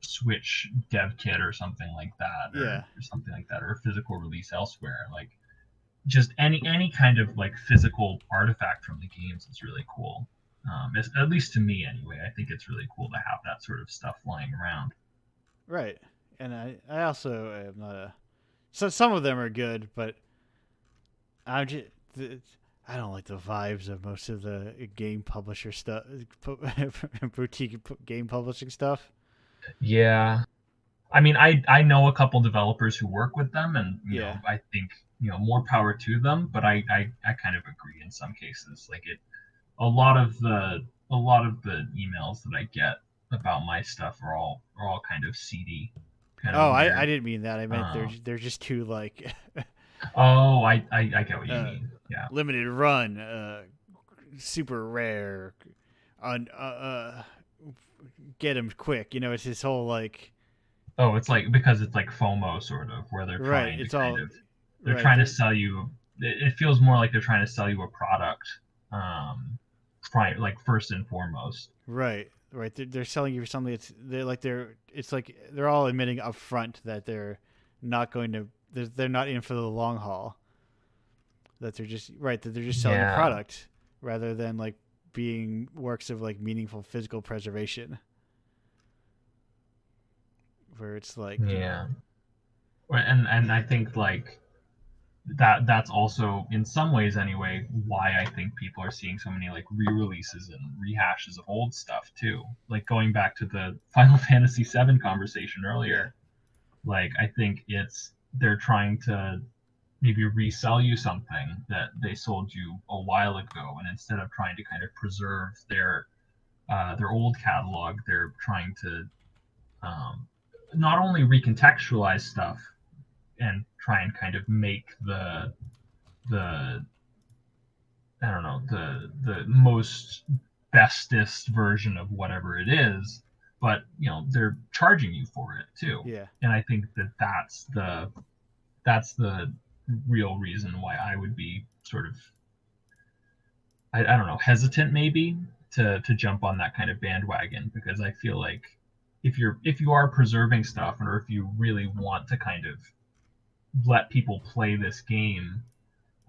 Switch dev kit or something like that, or something like that, or a physical release elsewhere. Like just any kind of like physical artifact from the games is really cool. At least to me anyway. I think it's really cool to have that sort of stuff lying around. Right, and I also am not a. So some of them are good, but I'm just. I don't like the vibes of most of the game publisher stuff, boutique game publishing stuff. Yeah, I mean, I know a couple developers who work with them, and I think more power to them. But I kind of agree in some cases. Like a lot of the emails that I get about my stuff are all kind of seedy. I didn't mean that. I meant they're just too like. Oh, I get what you mean. Yeah. Limited run, super rare, get them quick. It's this whole like. Oh, it's like because it's like FOMO sort of, where they're trying to they're trying to sell you. It feels more like they're trying to sell you a product, like first and foremost. Right. They're selling you something. It's like they're all admitting up front that they're not going to. They're not in for the long haul. That they're just selling a product rather than like being works of like meaningful physical preservation. Where it's like and I think like that's also in some ways anyway why I think people are seeing so many like re-releases and rehashes of old stuff too. Like going back to the Final Fantasy VII conversation earlier, like I think they're trying to maybe resell you something that they sold you a while ago, and instead of trying to kind of preserve their old catalog, they're trying to not only recontextualize stuff and try and kind of make the I don't know, the most bestest version of whatever it is, but they're charging you for it too. Yeah. And I think that's the real reason why I would be sort of I don't know, hesitant maybe to jump on that kind of bandwagon, because I feel like if you are preserving stuff, or if you really want to kind of let people play this game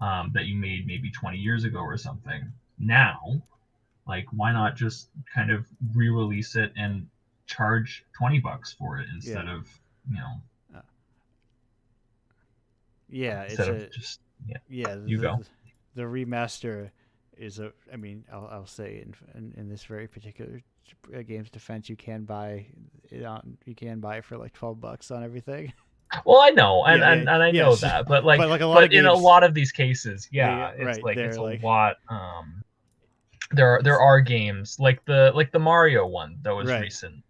that you made maybe 20 years ago or something now, like why not just kind of re-release it and charge $20 for it instead of the remaster is a. I mean, I'll say in this very particular game's defense, you can buy it on. You can buy it for like $12 on everything. Well, I know, and Yeah, and, yeah, and I know yes, that, but like, but like a lot of but in a games, lot of these cases, they yeah, it's right. like it's They're a like lot. There are games like the Mario one that was right, recent,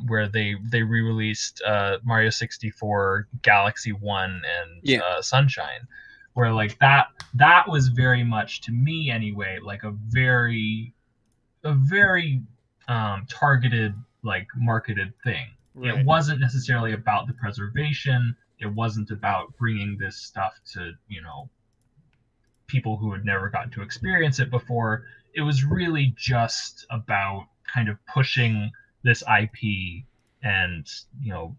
where they re-released Mario 64, Galaxy One, and Yeah. Sunshine, where like that was very much, to me anyway, like a very targeted, like, marketed thing. It right, wasn't necessarily about the preservation. It wasn't about bringing this stuff to people who had never gotten to experience it before. It was really just about kind of pushing this IP and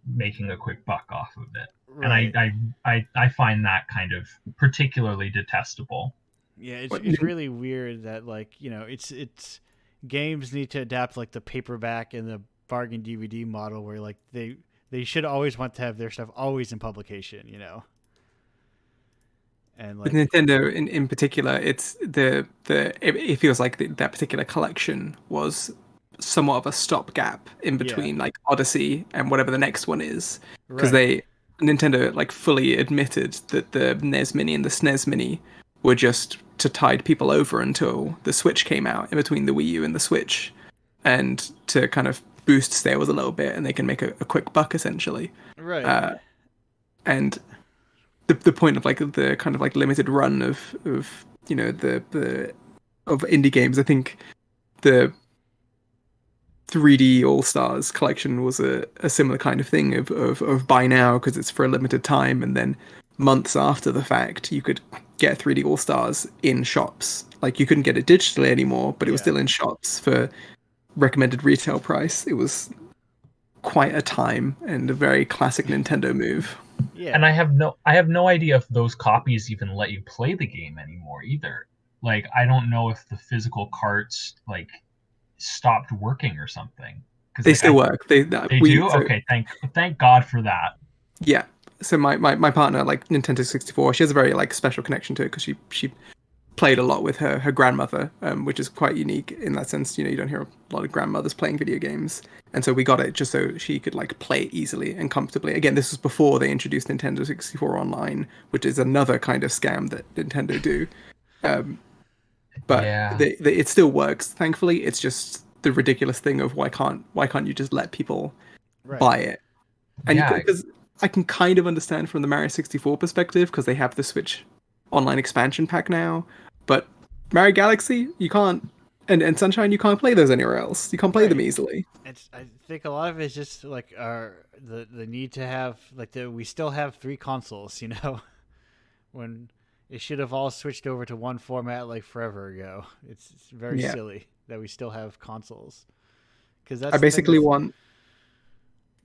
making a quick buck off of it. And I right. I I, I find that kind of particularly detestable. Yeah, But it's really weird that like it's games need to adapt like the paperback and the bargain DVD model where like they should always want to have their stuff always in publication, and with like Nintendo in particular, it's it feels like that particular collection was somewhat of a stopgap in yeah, between like Odyssey and whatever the next one is, because right, Nintendo like fully admitted that the NES Mini and the SNES Mini were just to tide people over until the Switch came out in between the Wii U and the Switch, and to kind of boost sales a little bit, and they can make a quick buck essentially. right, Uh, and the point of like the kind of like limited run of the of indie games. I think the 3D All Stars collection was a similar kind of thing of buy now because it's for a limited time, and then months after the fact you could get 3D All Stars in shops. Like you couldn't get it digitally anymore, but it was yeah, still in shops for recommended retail price. It was quite a time and a very classic Nintendo move. And yeah. I have no idea if those copies even let you play the game anymore either. Like, I don't know if the physical carts like stopped working or something. Because They like still I work. they We do. so Okay, thank God for that. Yeah. So my partner like Nintendo 64. She has a very like special connection to it because she played a lot with her grandmother, which is quite unique in that sense. You don't hear a lot of grandmothers playing video games, and so we got it just so she could like play it easily and comfortably. Again, this was before they introduced Nintendo 64 Online, which is another kind of scam that Nintendo do. Um, but Yeah, it still works. Thankfully, it's just the ridiculous thing of why can't you just let people Right. buy it? And yeah, because I can kind of understand from the Mario 64 perspective because they have the Switch online expansion pack now, but Mario Galaxy you can't, and Sunshine you can't play those anywhere else. You can't play them Right. easily. I think a lot of it's just like our the need to have like we still have three consoles, when it should have all switched over to one format like forever ago. It's very Yeah, silly that we still have consoles because I that's the thing basically with want.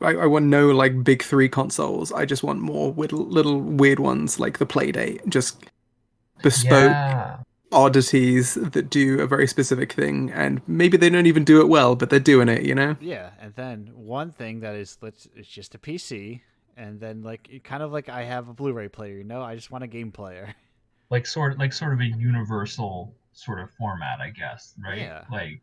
I want no like big three consoles. I just want more little weird ones like the Playdate, just bespoke yeah, oddities that do a very specific thing, and maybe they don't even do it well, but they're doing it. yeah, and then one thing that is it's just a PC, and then like kind of like I have a Blu-ray player, I just want a game player. like sort of a universal sort of format, I guess, right? Yeah, Like,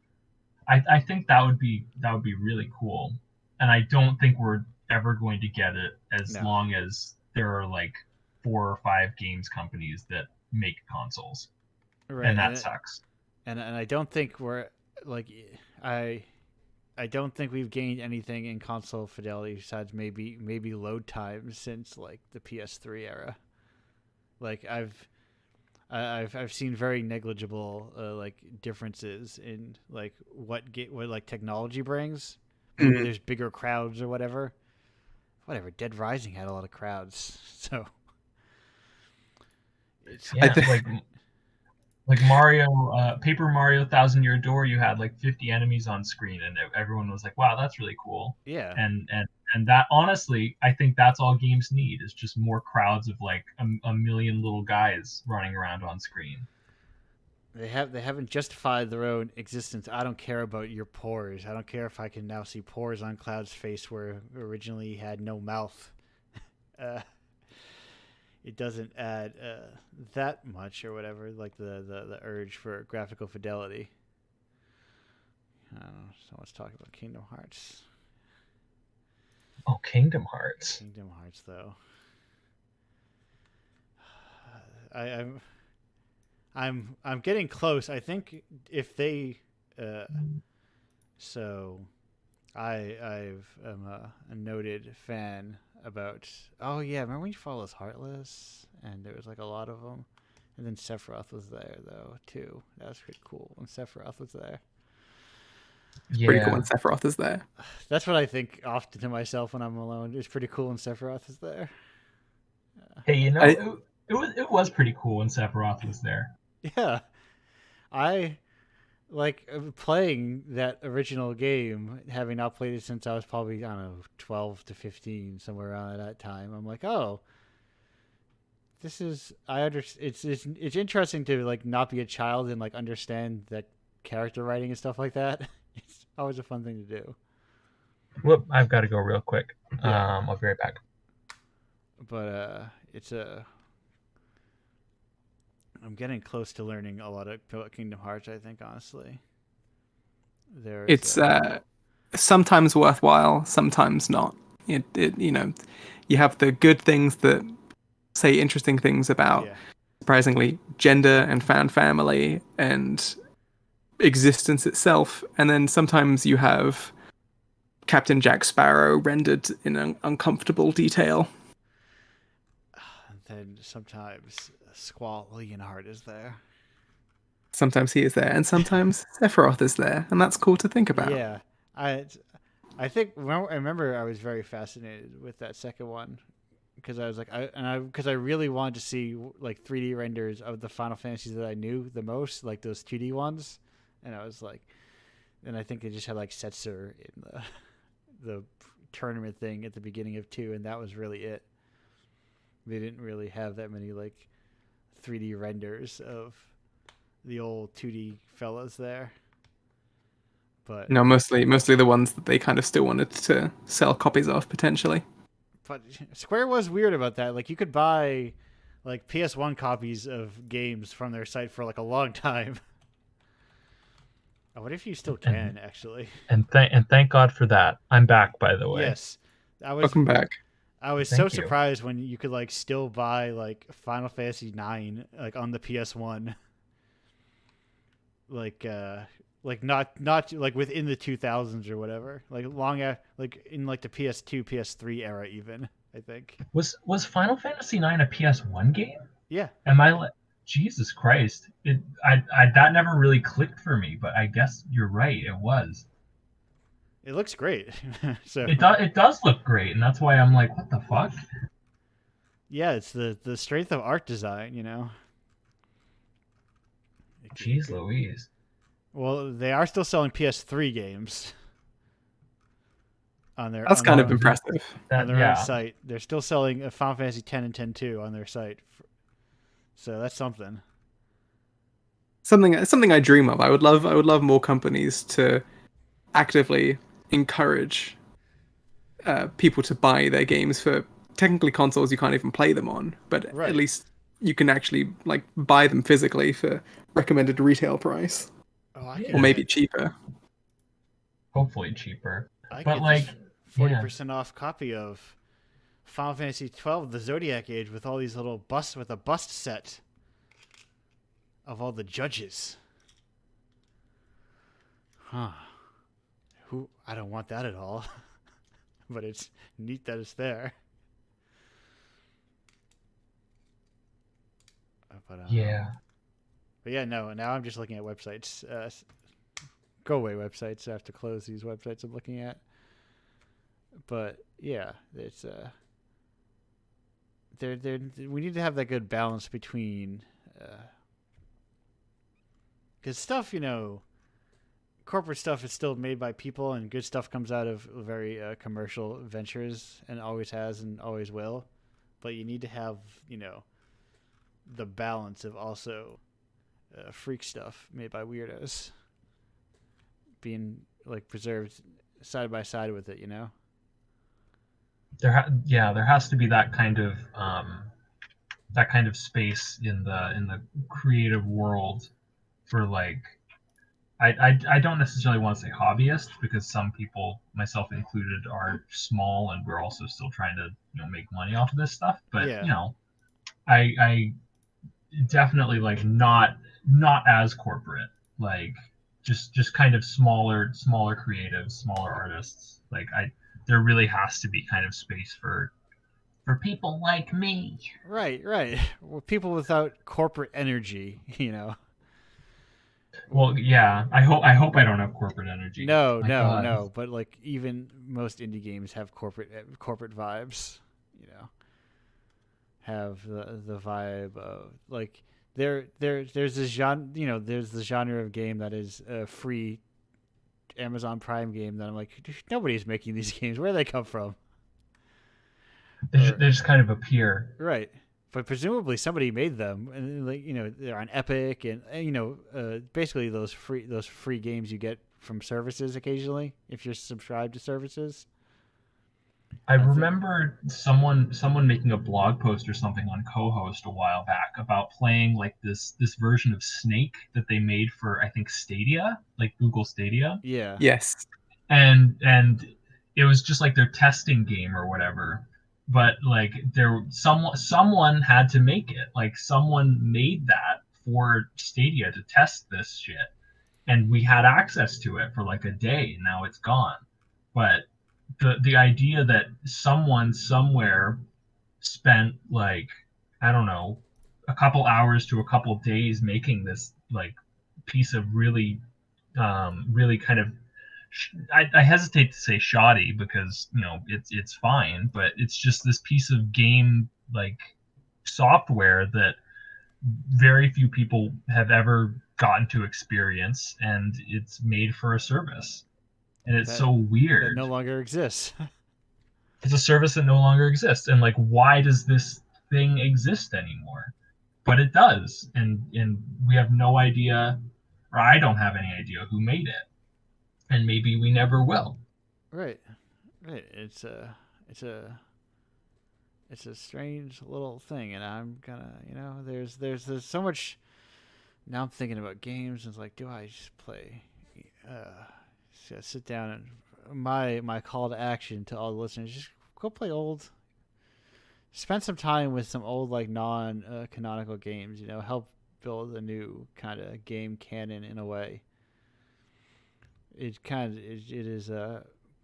I think that would be really cool, and I don't think we're ever going to get it as no, long as there are like 4 or 5 games companies that make consoles, right, and that sucks. and I don't think we're like I I don't think we've gained anything in console fidelity besides maybe load time since like the PS3 era. Like I've seen very negligible like differences in like what like technology brings. Maybe Mm. there's bigger crowds or whatever. Whatever. Dead Rising had a lot of crowds, so it's I Yeah, think like Mario, Paper Mario Thousand Year Door, you had like 50 enemies on screen, and everyone was like, "Wow, that's really cool." yeah. And that, honestly, I think that's all games need, is just more crowds of like a million little guys running around on screen. They haven't justified their own existence. I don't care about your pores. I don't care if I can now see pores on Cloud's face where originally he had no mouth. Uh, it doesn't add that much or whatever, like the urge for graphical fidelity. I don't know. So let's talk about Kingdom Hearts. Oh, Kingdom Hearts. Kingdom Hearts, though. I'm I'm getting close. I think if they so I'm a noted fan about. Oh yeah, remember when you follow as Heartless, and there was like a lot of them, and then Sephiroth was there though too. That was pretty cool when Sephiroth was there. Pretty cool Yeah. when Sephiroth is there. That's what I think often to myself when I'm alone. It's pretty cool when Sephiroth is there. Hey, you know, I, it was pretty cool when Sephiroth was there. Yeah, I like playing that original game, having not played it since I was probably, I don't know, 12 to 15, somewhere around that time. I'm like, oh, this is I understand. It's interesting to like not be a child and like understand that character writing and stuff like that. It's always a fun thing to do. Whoop! I've got to go real quick. Yeah, I'll be right back. but it's a. I'm getting close to learning a lot about Kingdom Hearts. I think honestly, there's it's sometimes worthwhile, sometimes not. You know, you have the good things that say interesting things about yeah. surprisingly gender and fan family and existence itself, and then sometimes you have Captain Jack Sparrow rendered in an uncomfortable detail. And then sometimes Squall Leonhard is there. Sometimes he is there, and sometimes Sephiroth is there, and that's cool to think about. Yeah, I I think I remember I was very fascinated with that second one because I was like because I really wanted to see like 3D renders of the Final Fantasies that I knew the most, like those 2D ones, and I was like, and I think they just had like Setzer in the tournament thing at the beginning of 2, and that was really it. They didn't really have that many like 3D renders of the old 2D fellas there. But No, mostly the ones that they kind of still wanted to sell copies of potentially. but Square was weird about that. Like you could buy like PS1 copies of games from their site for like a long time. What if you still can actually? And thank God for that. I'm back, by the way. Yes, I was Welcome back. I was so Thank you. surprised when you could like still buy like Final Fantasy 9 like on the PS1. Like not like within the 2000s or whatever. Like like in like the PS2, PS3 era even, I think. Was Final Fantasy 9 a PS1 game? Yeah. Am I like Jesus Christ? I that never really clicked for me, but I guess you're right. It was. It looks great. So It does look great, and that's why I'm like, what the fuck? yeah, it's the strength of art design, you know. Jeez Louise. Well, they are still selling PS3 games on their That's on kind their, of impressive. on their Yeah. own site. They're still selling a Final Fantasy 10 and 10-2 on their site. So that's something. Something I dream of. I would love more companies to actively encourage people to buy their games for technically consoles you can't even play them on, but at Right. least you can actually like buy them physically for recommended retail price, Oh, I Yeah. or maybe cheaper. Hopefully cheaper. I But get like, this yeah. 40% off copy of Final Fantasy 12, the Zodiac Age, with all these little busts with a bust set of all the judges. Huh. Who I don't want that at all. But it's neat that it's there. Yeah. But yeah, no. Now I'm just looking at websites. Go away websites. I have to close these websites I'm looking at. But yeah, it's we need to have that good balance between because stuff, you know, corporate stuff is still made by people, and good stuff comes out of very commercial ventures, and always has and always will. But you need to have, you know, the balance of also freak stuff made by weirdos being like preserved side by side with it, you know. There has to be that kind of that kind of space in the creative world for like I don't necessarily want to say hobbyist because some people, myself included, are small and we're also still trying to make money off of this stuff. But Yeah. I definitely like not as corporate, like just kind of smaller creatives, smaller artists. Like I there really has to be kind of space for people like me. Right, right. Well, people without corporate energy, Well, yeah, I hope I don't have corporate energy. No, My no, God. no. But like even most indie games have corporate vibes. Have the vibe of like there's this genre. There's the genre of game that is a free Amazon Prime game that I'm like, nobody's making these games. Where do they come from? Or They just kind of appear. right. But presumably somebody made them, and like they're on Epic, and basically those free games you get from services occasionally if you're subscribed to services. I I think, remember someone making a blog post or something on co-host a while back about playing like this version of Snake that they made for I think Stadia, like Google Stadia, yeah, Yes. and it was just like their testing game or whatever. But like someone had to make it. Like someone made that for Stadia to test this shit, and we had access to it for like a day. And now it's gone. But the idea that someone somewhere spent like I don't know a couple hours to a couple days making this like piece of really kind of I hesitate to say shoddy because it's fine, but it's just this piece of game like software that very few people have ever gotten to experience, and it's made for a service, and it's that so that weird. no longer exists. It's a service that no longer exists, and like why does this thing exist anymore? But it does, and we have no idea, or I don't have any idea who made it, and maybe we never will. Right, right. It's a strange little thing, and I'm gonna there's so much. Now I'm thinking about games, and it's like, do I just play? Uh, Sit down and my call to action to all the listeners: just go play old. Spend some time with some old like non canonical games. Help build a new kind of game canon in a way. It is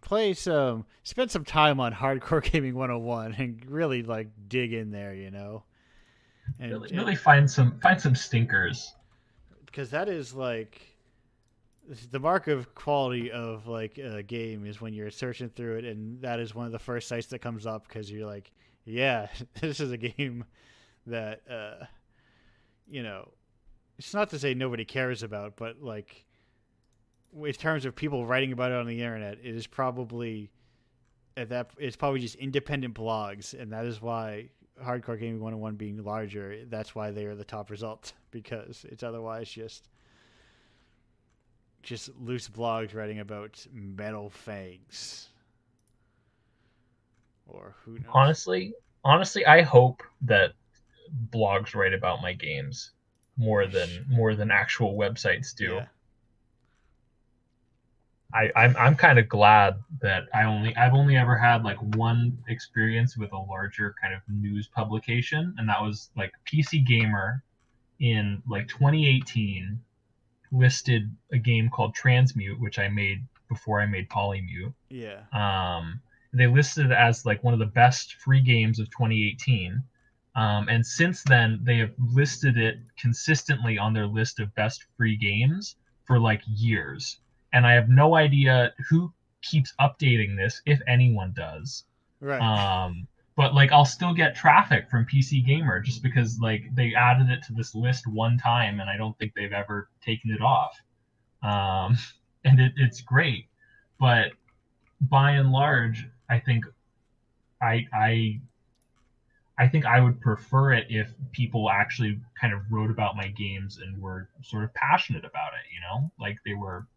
play some spend some time on hardcore gaming 101 and really like dig in there, and Really find some stinkers. because that is like the mark of quality of like a game is when you're searching through it, and that is one of the first sites that comes up because you're like, yeah, this is a game that you know it's not to say nobody cares about, but like in terms of people writing about it on the internet, it is probably it's probably just independent blogs, and that is why Hardcore Gaming 101 being larger, that's why they are the top result because it's otherwise just loose blogs writing about metal fangs or who knows. Honestly, honestly, I hope that blogs write about my games more than actual websites do. Yeah. I'm kind of glad that I've only ever had like one experience with a larger kind of news publication, and that was like PC Gamer in like 2018 listed a game called Transmute, which I made before I made Polymute. Yeah. They listed it as like one of the best free games of 2018. And since then, they have listed it consistently on their list of best free games for like years. And I have no idea who keeps updating this, if anyone does. Right. Um, but like, I'll still get traffic from PC Gamer just because like they added it to this list one time, and I don't think they've ever taken it off. Um, and it's great, but by and large, I I I think I would prefer it if people actually kind of wrote about my games and were sort of passionate about it, like they were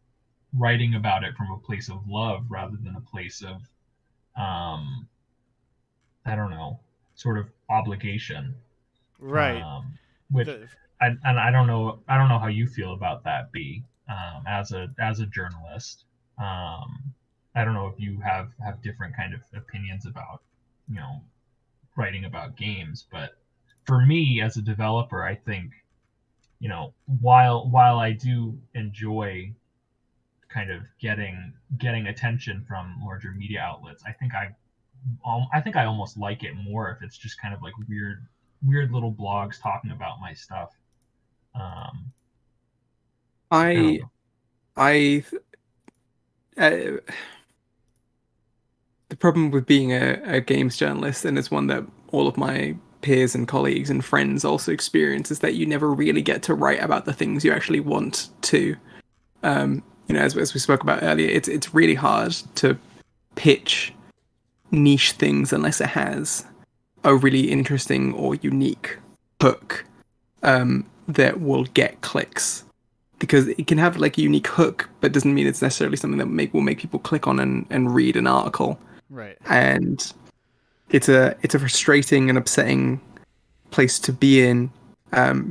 writing about it from a place of love rather than a place of um I don't know, sort of obligation. Right. Which The, and I don't know how you feel about that, B, as a journalist. I don't know if you have different kind of opinions about, you know, writing about games, but for me as a developer, I think, while I do enjoy kind of getting attention from larger media outlets, I think I almost like it more if it's just kind of like weird little blogs talking about my stuff. Um, I don't I know. I uh, the problem with being a games journalist, and it's one that all of my peers and colleagues and friends also experience, is that you never really get to write about the things you actually want to. As we spoke about earlier, it's really hard to pitch niche things unless it has a really interesting or unique hook that will get clicks. Because it can have like a unique hook, but doesn't mean it's necessarily something that will make people click on and read an article. right. And it's a frustrating and upsetting place to be in,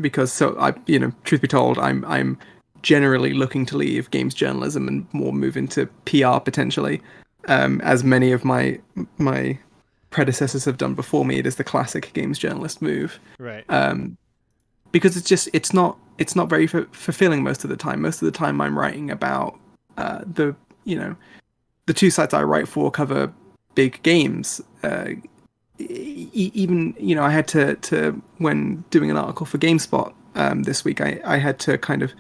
because truth be told, I'm generally looking to leave games journalism and more move into PR potentially, as many of my predecessors have done before me. It is the classic games journalist move, Right. because it's not very fulfilling most of the time. Most of the time, I'm writing about the you know the two sites I write for cover big games. Even I had to when doing an article for GameSpot this week, I had to kind of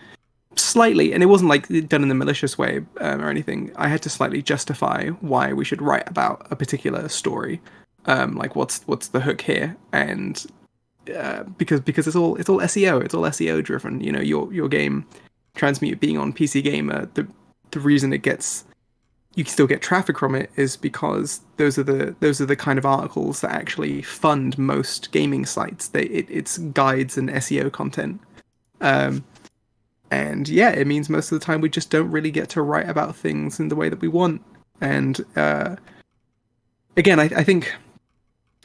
slightly, and it wasn't like done in a malicious way or anything. I had to slightly justify why we should write about a particular story, like what's the hook here, and because it's all SEO, it's all SEO driven. Your game, Transmute, being on PC Gamer, the reason it gets you can still get traffic from it is because those are the kind of articles that actually fund most gaming sites. It's guides and SEO content. Um, and yeah, it means most of the time we just don't really get to write about things in the way that we want. And again, I think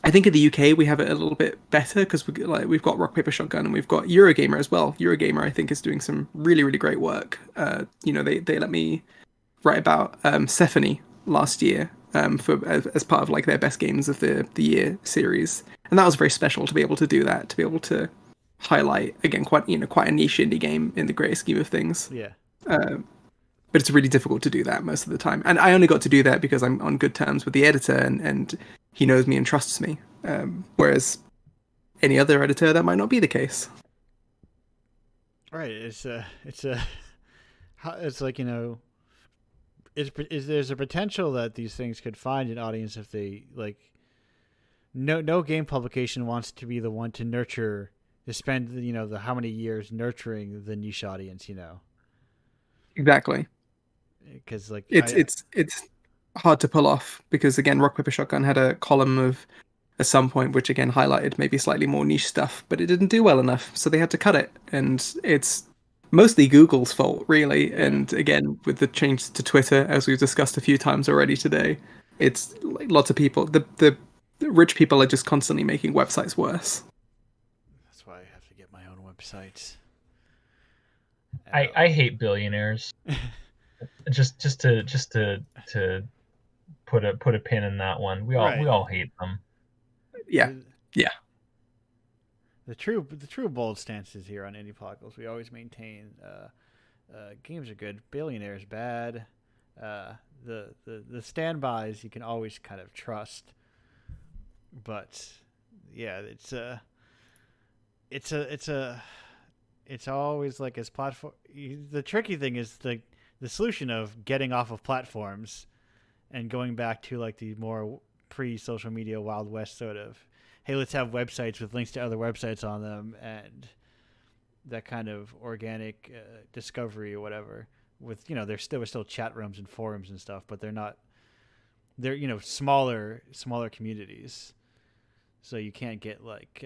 in the UK we have it a little bit better because we've got Rock Paper Shotgun and we've got Eurogamer as well. Eurogamer, I think, is doing some really really great work. They let me write about Stephanie last year, for as part of like their best games of the year series, and that was very special to be able to do that, to be able to highlight again quite a niche indie game in the greater scheme of things. Yeah. But it's really difficult to do that most of the time, and I only got to do that because I'm on good terms with the editor, and he knows me and trusts me. Whereas any other editor, that might not be the case. Right. It's like, there's a potential that these things could find an audience if they like. No game publication wants to be the one to nurture, to spend the how many years nurturing the niche audience. Exactly. Because like It's hard to pull off because again, Rock Paper Shotgun had a column of at some point which again highlighted maybe slightly more niche stuff, but it didn't do well enough, so they had to cut it. And it's mostly Google's fault, really. yeah. And again, with the change to Twitter, as we've discussed a few times already today, it's like lots of people. The rich people are just constantly making websites worse. That's why I have to get my own website. I hate billionaires. just to put a pin in that one. We all Right. we all hate them. Yeah, yeah. The true bold stances here on Indiepocalypse, we always maintain games are good, billionaires bad. The standbys you can always kind of trust, but yeah, it's always like as platform. The tricky thing is the solution of getting off of platforms and going back to like the more pre-social media Wild West sort of, hey, let's have websites with links to other websites on them and that kind of organic discovery or whatever. With there were still chat rooms and forums and stuff, but they're smaller communities, so you can't get like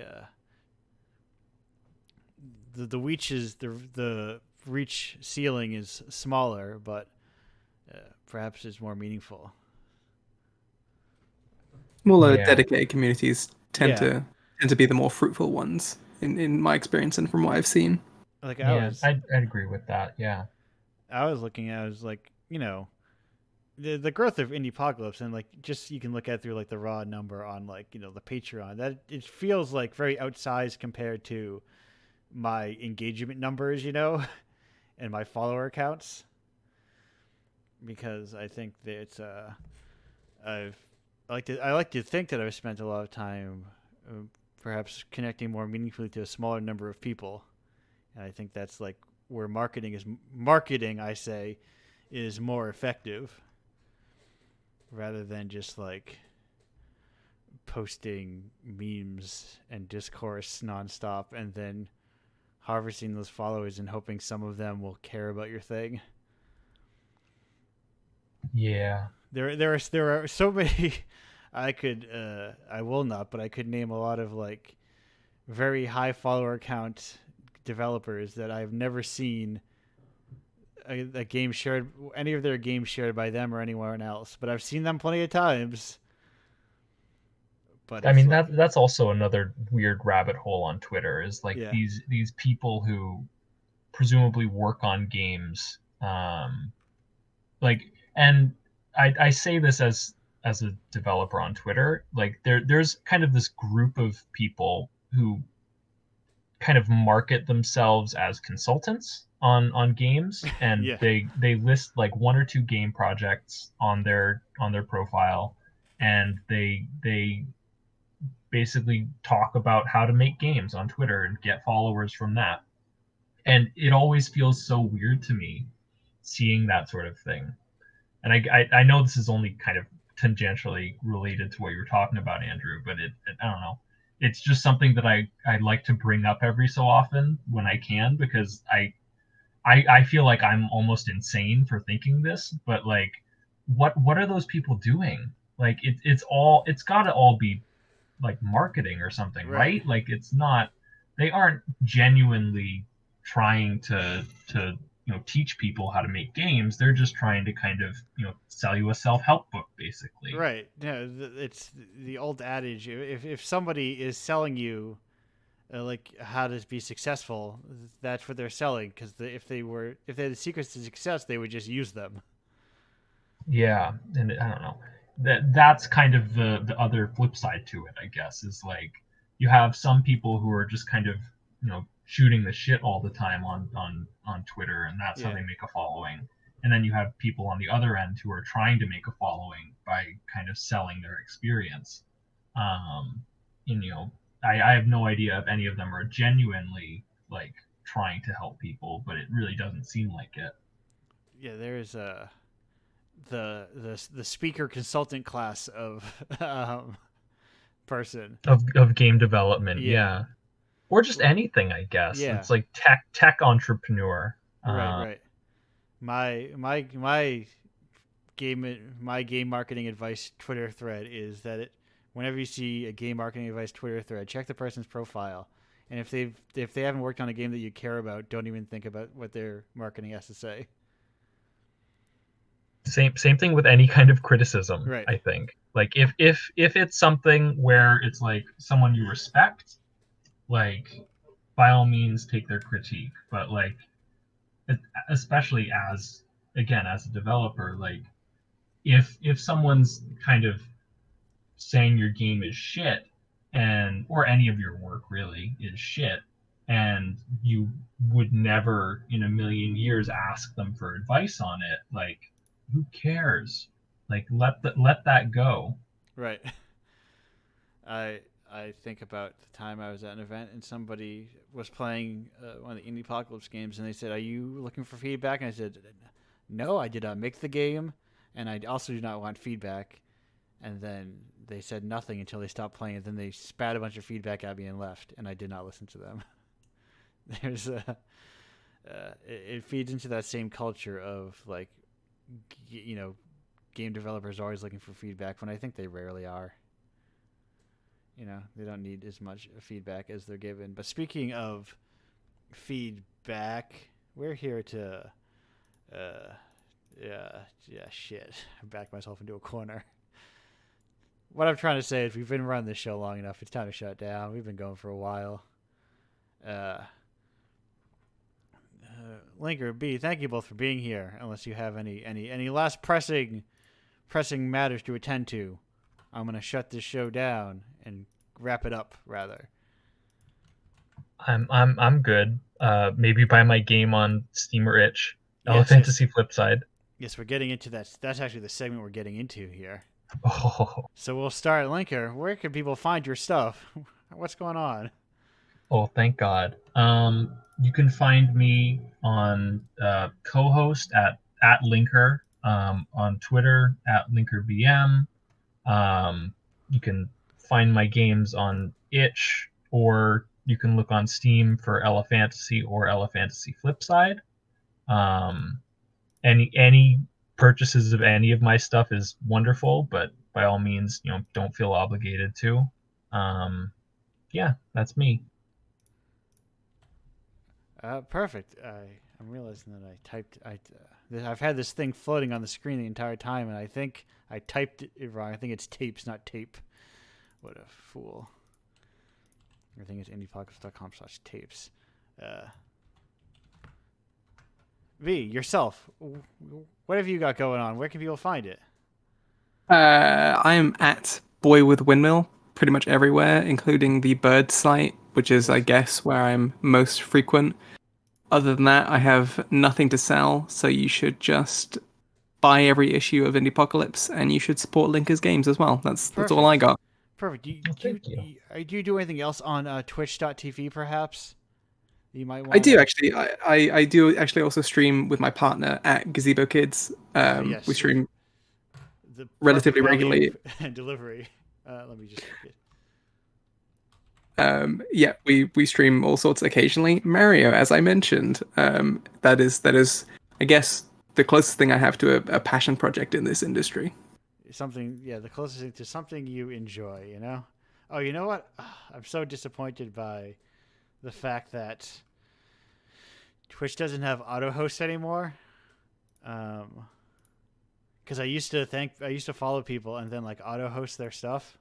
the reach ceiling is smaller, but perhaps it's more meaningful. Smaller, Yeah. dedicated communities tend Yeah, to be the more fruitful ones. in my experience and from what I've seen. Like Yeah, I'd agree with that. Yeah. I was looking at, I was like, the growth of Indiepocalypse, and like just you can look at through like the raw number on like the Patreon, that it feels like very outsized compared to my engagement numbers, and my follower counts, because I think that it's I've I like to think that I've spent a lot of time perhaps connecting more meaningfully to a smaller number of people, and I think that's like where marketing, I say, is more effective rather than just like posting memes and discourse nonstop and then harvesting those followers and hoping some of them will care about your thing. Yeah. There are so many. I will not, but I could name a lot of like very high follower count developers that I've never seen a game shared, any of their games shared by them or anyone else, but I've seen them plenty of times. But I it's mean, like, that's also another weird rabbit hole on Twitter, is like yeah, these people who presumably work on games, like, and I say this as a developer on Twitter, like there's kind of this group of people who kind of market themselves as consultants on games, and yeah, they list like one or two game projects on their profile, and they basically talk about how to make games on Twitter and get followers from that. And it always feels so weird to me seeing that sort of thing. And I know this is only kind of tangentially related to what you were talking about, Andrew, but I don't know. It's just something that I like to bring up every so often when I can, because I feel like I'm almost insane for thinking this, but like what are those people doing? Like it's gotta all be like marketing or something, right, right? Like it's not, they aren't genuinely trying to teach people how to make games. They're just trying to kind of sell you a self-help book basically. right. Yeah, it's the old adage: if somebody is selling you like how to be successful, that's what they're selling. Because if they had the secrets to success, they would just use them. Yeah, and I don't know. That's kind of the other flip side to it, I guess, is like you have some people who are just kind of shooting the shit all the time on Twitter, and that's how Yeah, they make a following. And then you have people on the other end who are trying to make a following by kind of selling their experience. Um, and I have no idea if any of them are genuinely like trying to help people, but it really doesn't seem like it. yeah. There's the speaker consultant class of person. Of game development, Yeah, yeah, or just anything, I guess. yeah. It's like tech entrepreneur. Right, right. My game marketing advice Twitter thread is that whenever you see a game marketing advice Twitter thread, check the person's profile, and if they haven't worked on a game that you care about, don't even think about what their marketing has to say. Same thing with any kind of criticism, Right, I think. Like if it's something where it's like someone you respect, like by all means take their critique. But like especially as, again, as a developer, like if someone's kind of saying your game is shit, and or any of your work really is shit, and you would never in a million years ask them for advice on it, like who cares? Like let that go. right. I I think about the time I was at an event and somebody was playing one of the Indiepocalypse games, and they said, "Are you looking for feedback?" And I said, "No, I did not make the game, and I also do not want feedback." And then they said nothing until they stopped playing, and then they spat a bunch of feedback at me and left, and I did not listen to them. There's it feeds into that same culture of like, game developers are always looking for feedback when I think they rarely are. They don't need as much feedback as they're given. But speaking of feedback, we're here to, uh, yeah, shit. I backed myself into a corner. What I'm trying to say is we've been running this show long enough. It's time to shut down. We've been going for a while. Uh, Linker, B, thank you both for being here. Unless you have any last pressing matters to attend to, I'm gonna shut this show down and wrap it up. Rather, I'm good. Maybe buy my game on Steam or Itch. yes, Fantasy Flipside. yes, we're getting into that. That's actually the segment we're getting into here. Oh, So we'll start. Linker, where can people find your stuff? What's going on? oh, thank God. You can find me on co-host at Linker, on Twitter at LinkerBM. You can find my games on Itch, or you can look on Steam for Ella Fantasy or Ella Fantasy Flipside. Um, any purchases of any of my stuff is wonderful, but by all means, don't feel obligated to. Yeah, that's me. Perfect. I'm realizing that I typed. I've had this thing floating on the screen the entire time, and I think I typed it wrong. I think it's tapes, not tape. What a fool. I think it's indiepocalypse.com/tapes. V, yourself. What have you got going on? Where can people find it? I'm at Boy with Windmill pretty much everywhere, including the Bird site, which is, I guess, where I'm most frequent. Other than that, I have nothing to sell, so you should just buy every issue of Indiepocalypse, and you should support Linker's games as well. That's all I got. Perfect. Well, thank you. Do you do anything else on Twitch.tv, perhaps? You might want. I do actually. I do actually also stream with my partner at Gazebo Kids. Yes. We stream The relatively perfect value regularly. and delivery. Let me just. Yeah, we stream all sorts occasionally. Mario, as I mentioned, that is, I guess, the closest thing I have to a passion project in this industry. Something, yeah, the closest thing to something you enjoy, you know? Oh, you know what? I'm so disappointed by the fact that Twitch doesn't have auto host anymore. Because I used to follow people and then like auto host their stuff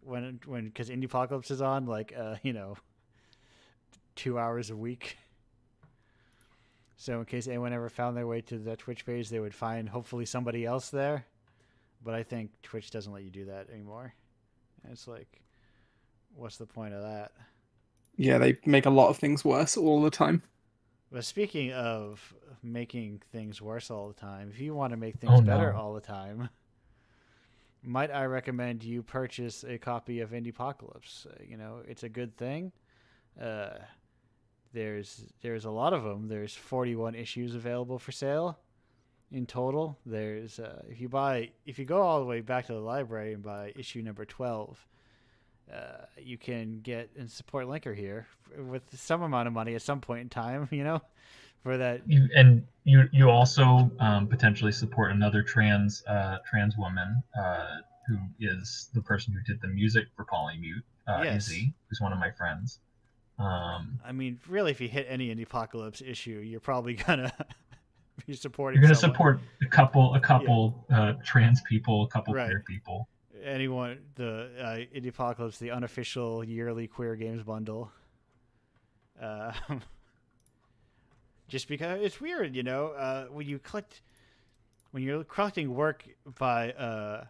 because Indiepocalypse is on, like 2 hours a week. So in case anyone ever found their way to the Twitch page, they would find hopefully somebody else there. But I think Twitch doesn't let you do that anymore. And it's like, what's the point of that? Yeah, they make a lot of things worse all the time. But speaking of making things worse all the time, if you want to make things better all the time, might I recommend you purchase a copy of Indiepocalypse? It's a good thing. There's a lot of them. There's 41 issues available for sale in total. There's if you go all the way back to the library and buy issue number 12, you can get and support Linker here with some amount of money at some point in time. For that. You also potentially support another trans woman who is the person who did the music for Polymute, Yes. Izzy, who's one of my friends. I mean, really, if you hit any Indiepocalypse issue, you're probably gonna be supporting. You're gonna someone. Support a couple trans people, a couple queer people. Anyone, the Indiepocalypse, the unofficial yearly queer games bundle. Just because it's weird, when you're collecting work by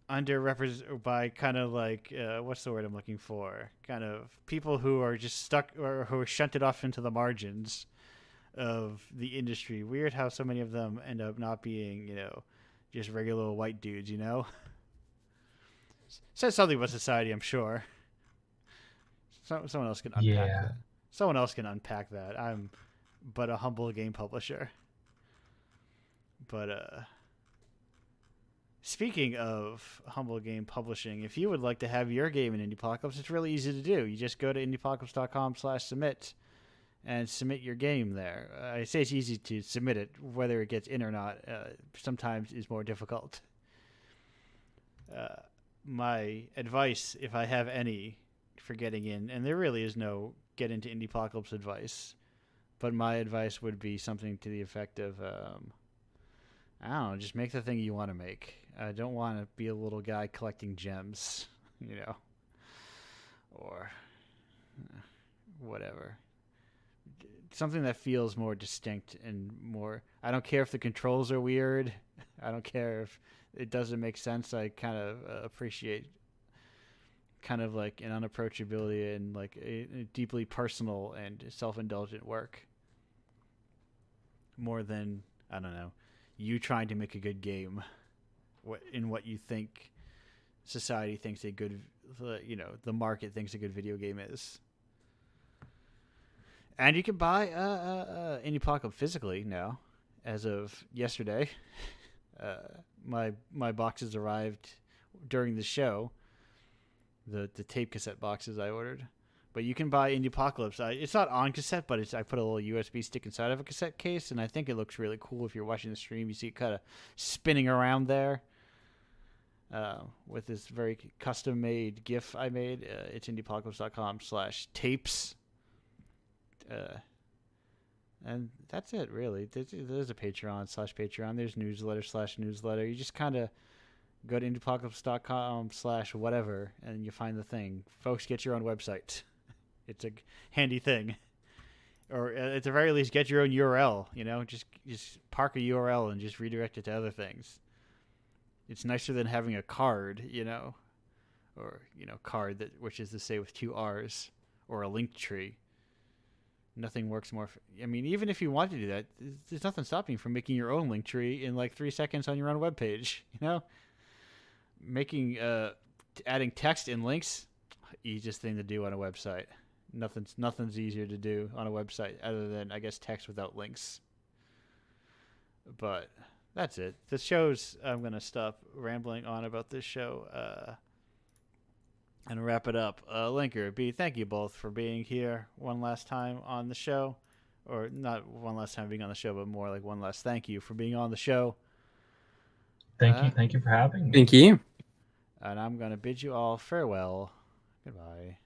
underrepresented, by kind of like what's the word I'm looking for? Kind of people who are just stuck or who are shunted off into the margins of the industry. Weird how so many of them end up not being, just regular white dudes. Says something about society, I'm sure. Someone else can unpack that. Someone else can unpack that. I'm but a humble game publisher. But speaking of humble game publishing, if you would like to have your game in Indiepocalypse, it's really easy to do. You just go to indiepocalypse.com/submit and submit your game there. I say it's easy to submit it, whether it gets in or not. Sometimes is more difficult. My advice, if I have any, for getting in, and there really is no get into Indiepocalypse advice, but my advice would be something to the effect of, I don't know, just make the thing you want to make. I don't want to be a little guy collecting gems, or whatever. Something that feels more distinct and more. I don't care if the controls are weird. I don't care if it doesn't make sense. I kind of appreciate kind of like an unapproachability and like a deeply personal and self-indulgent work more than, I don't know, you trying to make a good game in what you think society thinks a good, the market thinks a good video game is. And you can buy Indiepocalypse physically now, as of yesterday. My boxes arrived during the show. The tape cassette boxes I ordered, but you can buy Indiepocalypse. It's not on cassette, but I put a little USB stick inside of a cassette case, and I think it looks really cool. If you're watching the stream, you see it kind of spinning around there with this very custom-made GIF I made. It's indiepocalypse.com/tapes. And that's it, really. There's a Patreon/Patreon. There's newsletter/newsletter. You just kind of go to indiepocalypse.com/whatever, and you find the thing. Folks, get your own website. It's a handy thing. Or at the very least, get your own URL. Just park a URL and just redirect it to other things. It's nicer than having a card, or card which is to say with 2 R's, or a link tree. Nothing works more. Even if you want to do that, there's nothing stopping you from making your own link tree in like 3 seconds on your own webpage. Adding text and links, easiest thing to do on a website. Nothing's easier to do on a website other than, I guess, text without links. But that's it. The show's, I'm gonna stop rambling on about this show and wrap it up. Linker, B, thank you both for being here one last time on the show, or not one last time being on the show, but more like one last thank you for being on the show. Thank you for having me. Thank you. And I'm going to bid you all farewell. Goodbye.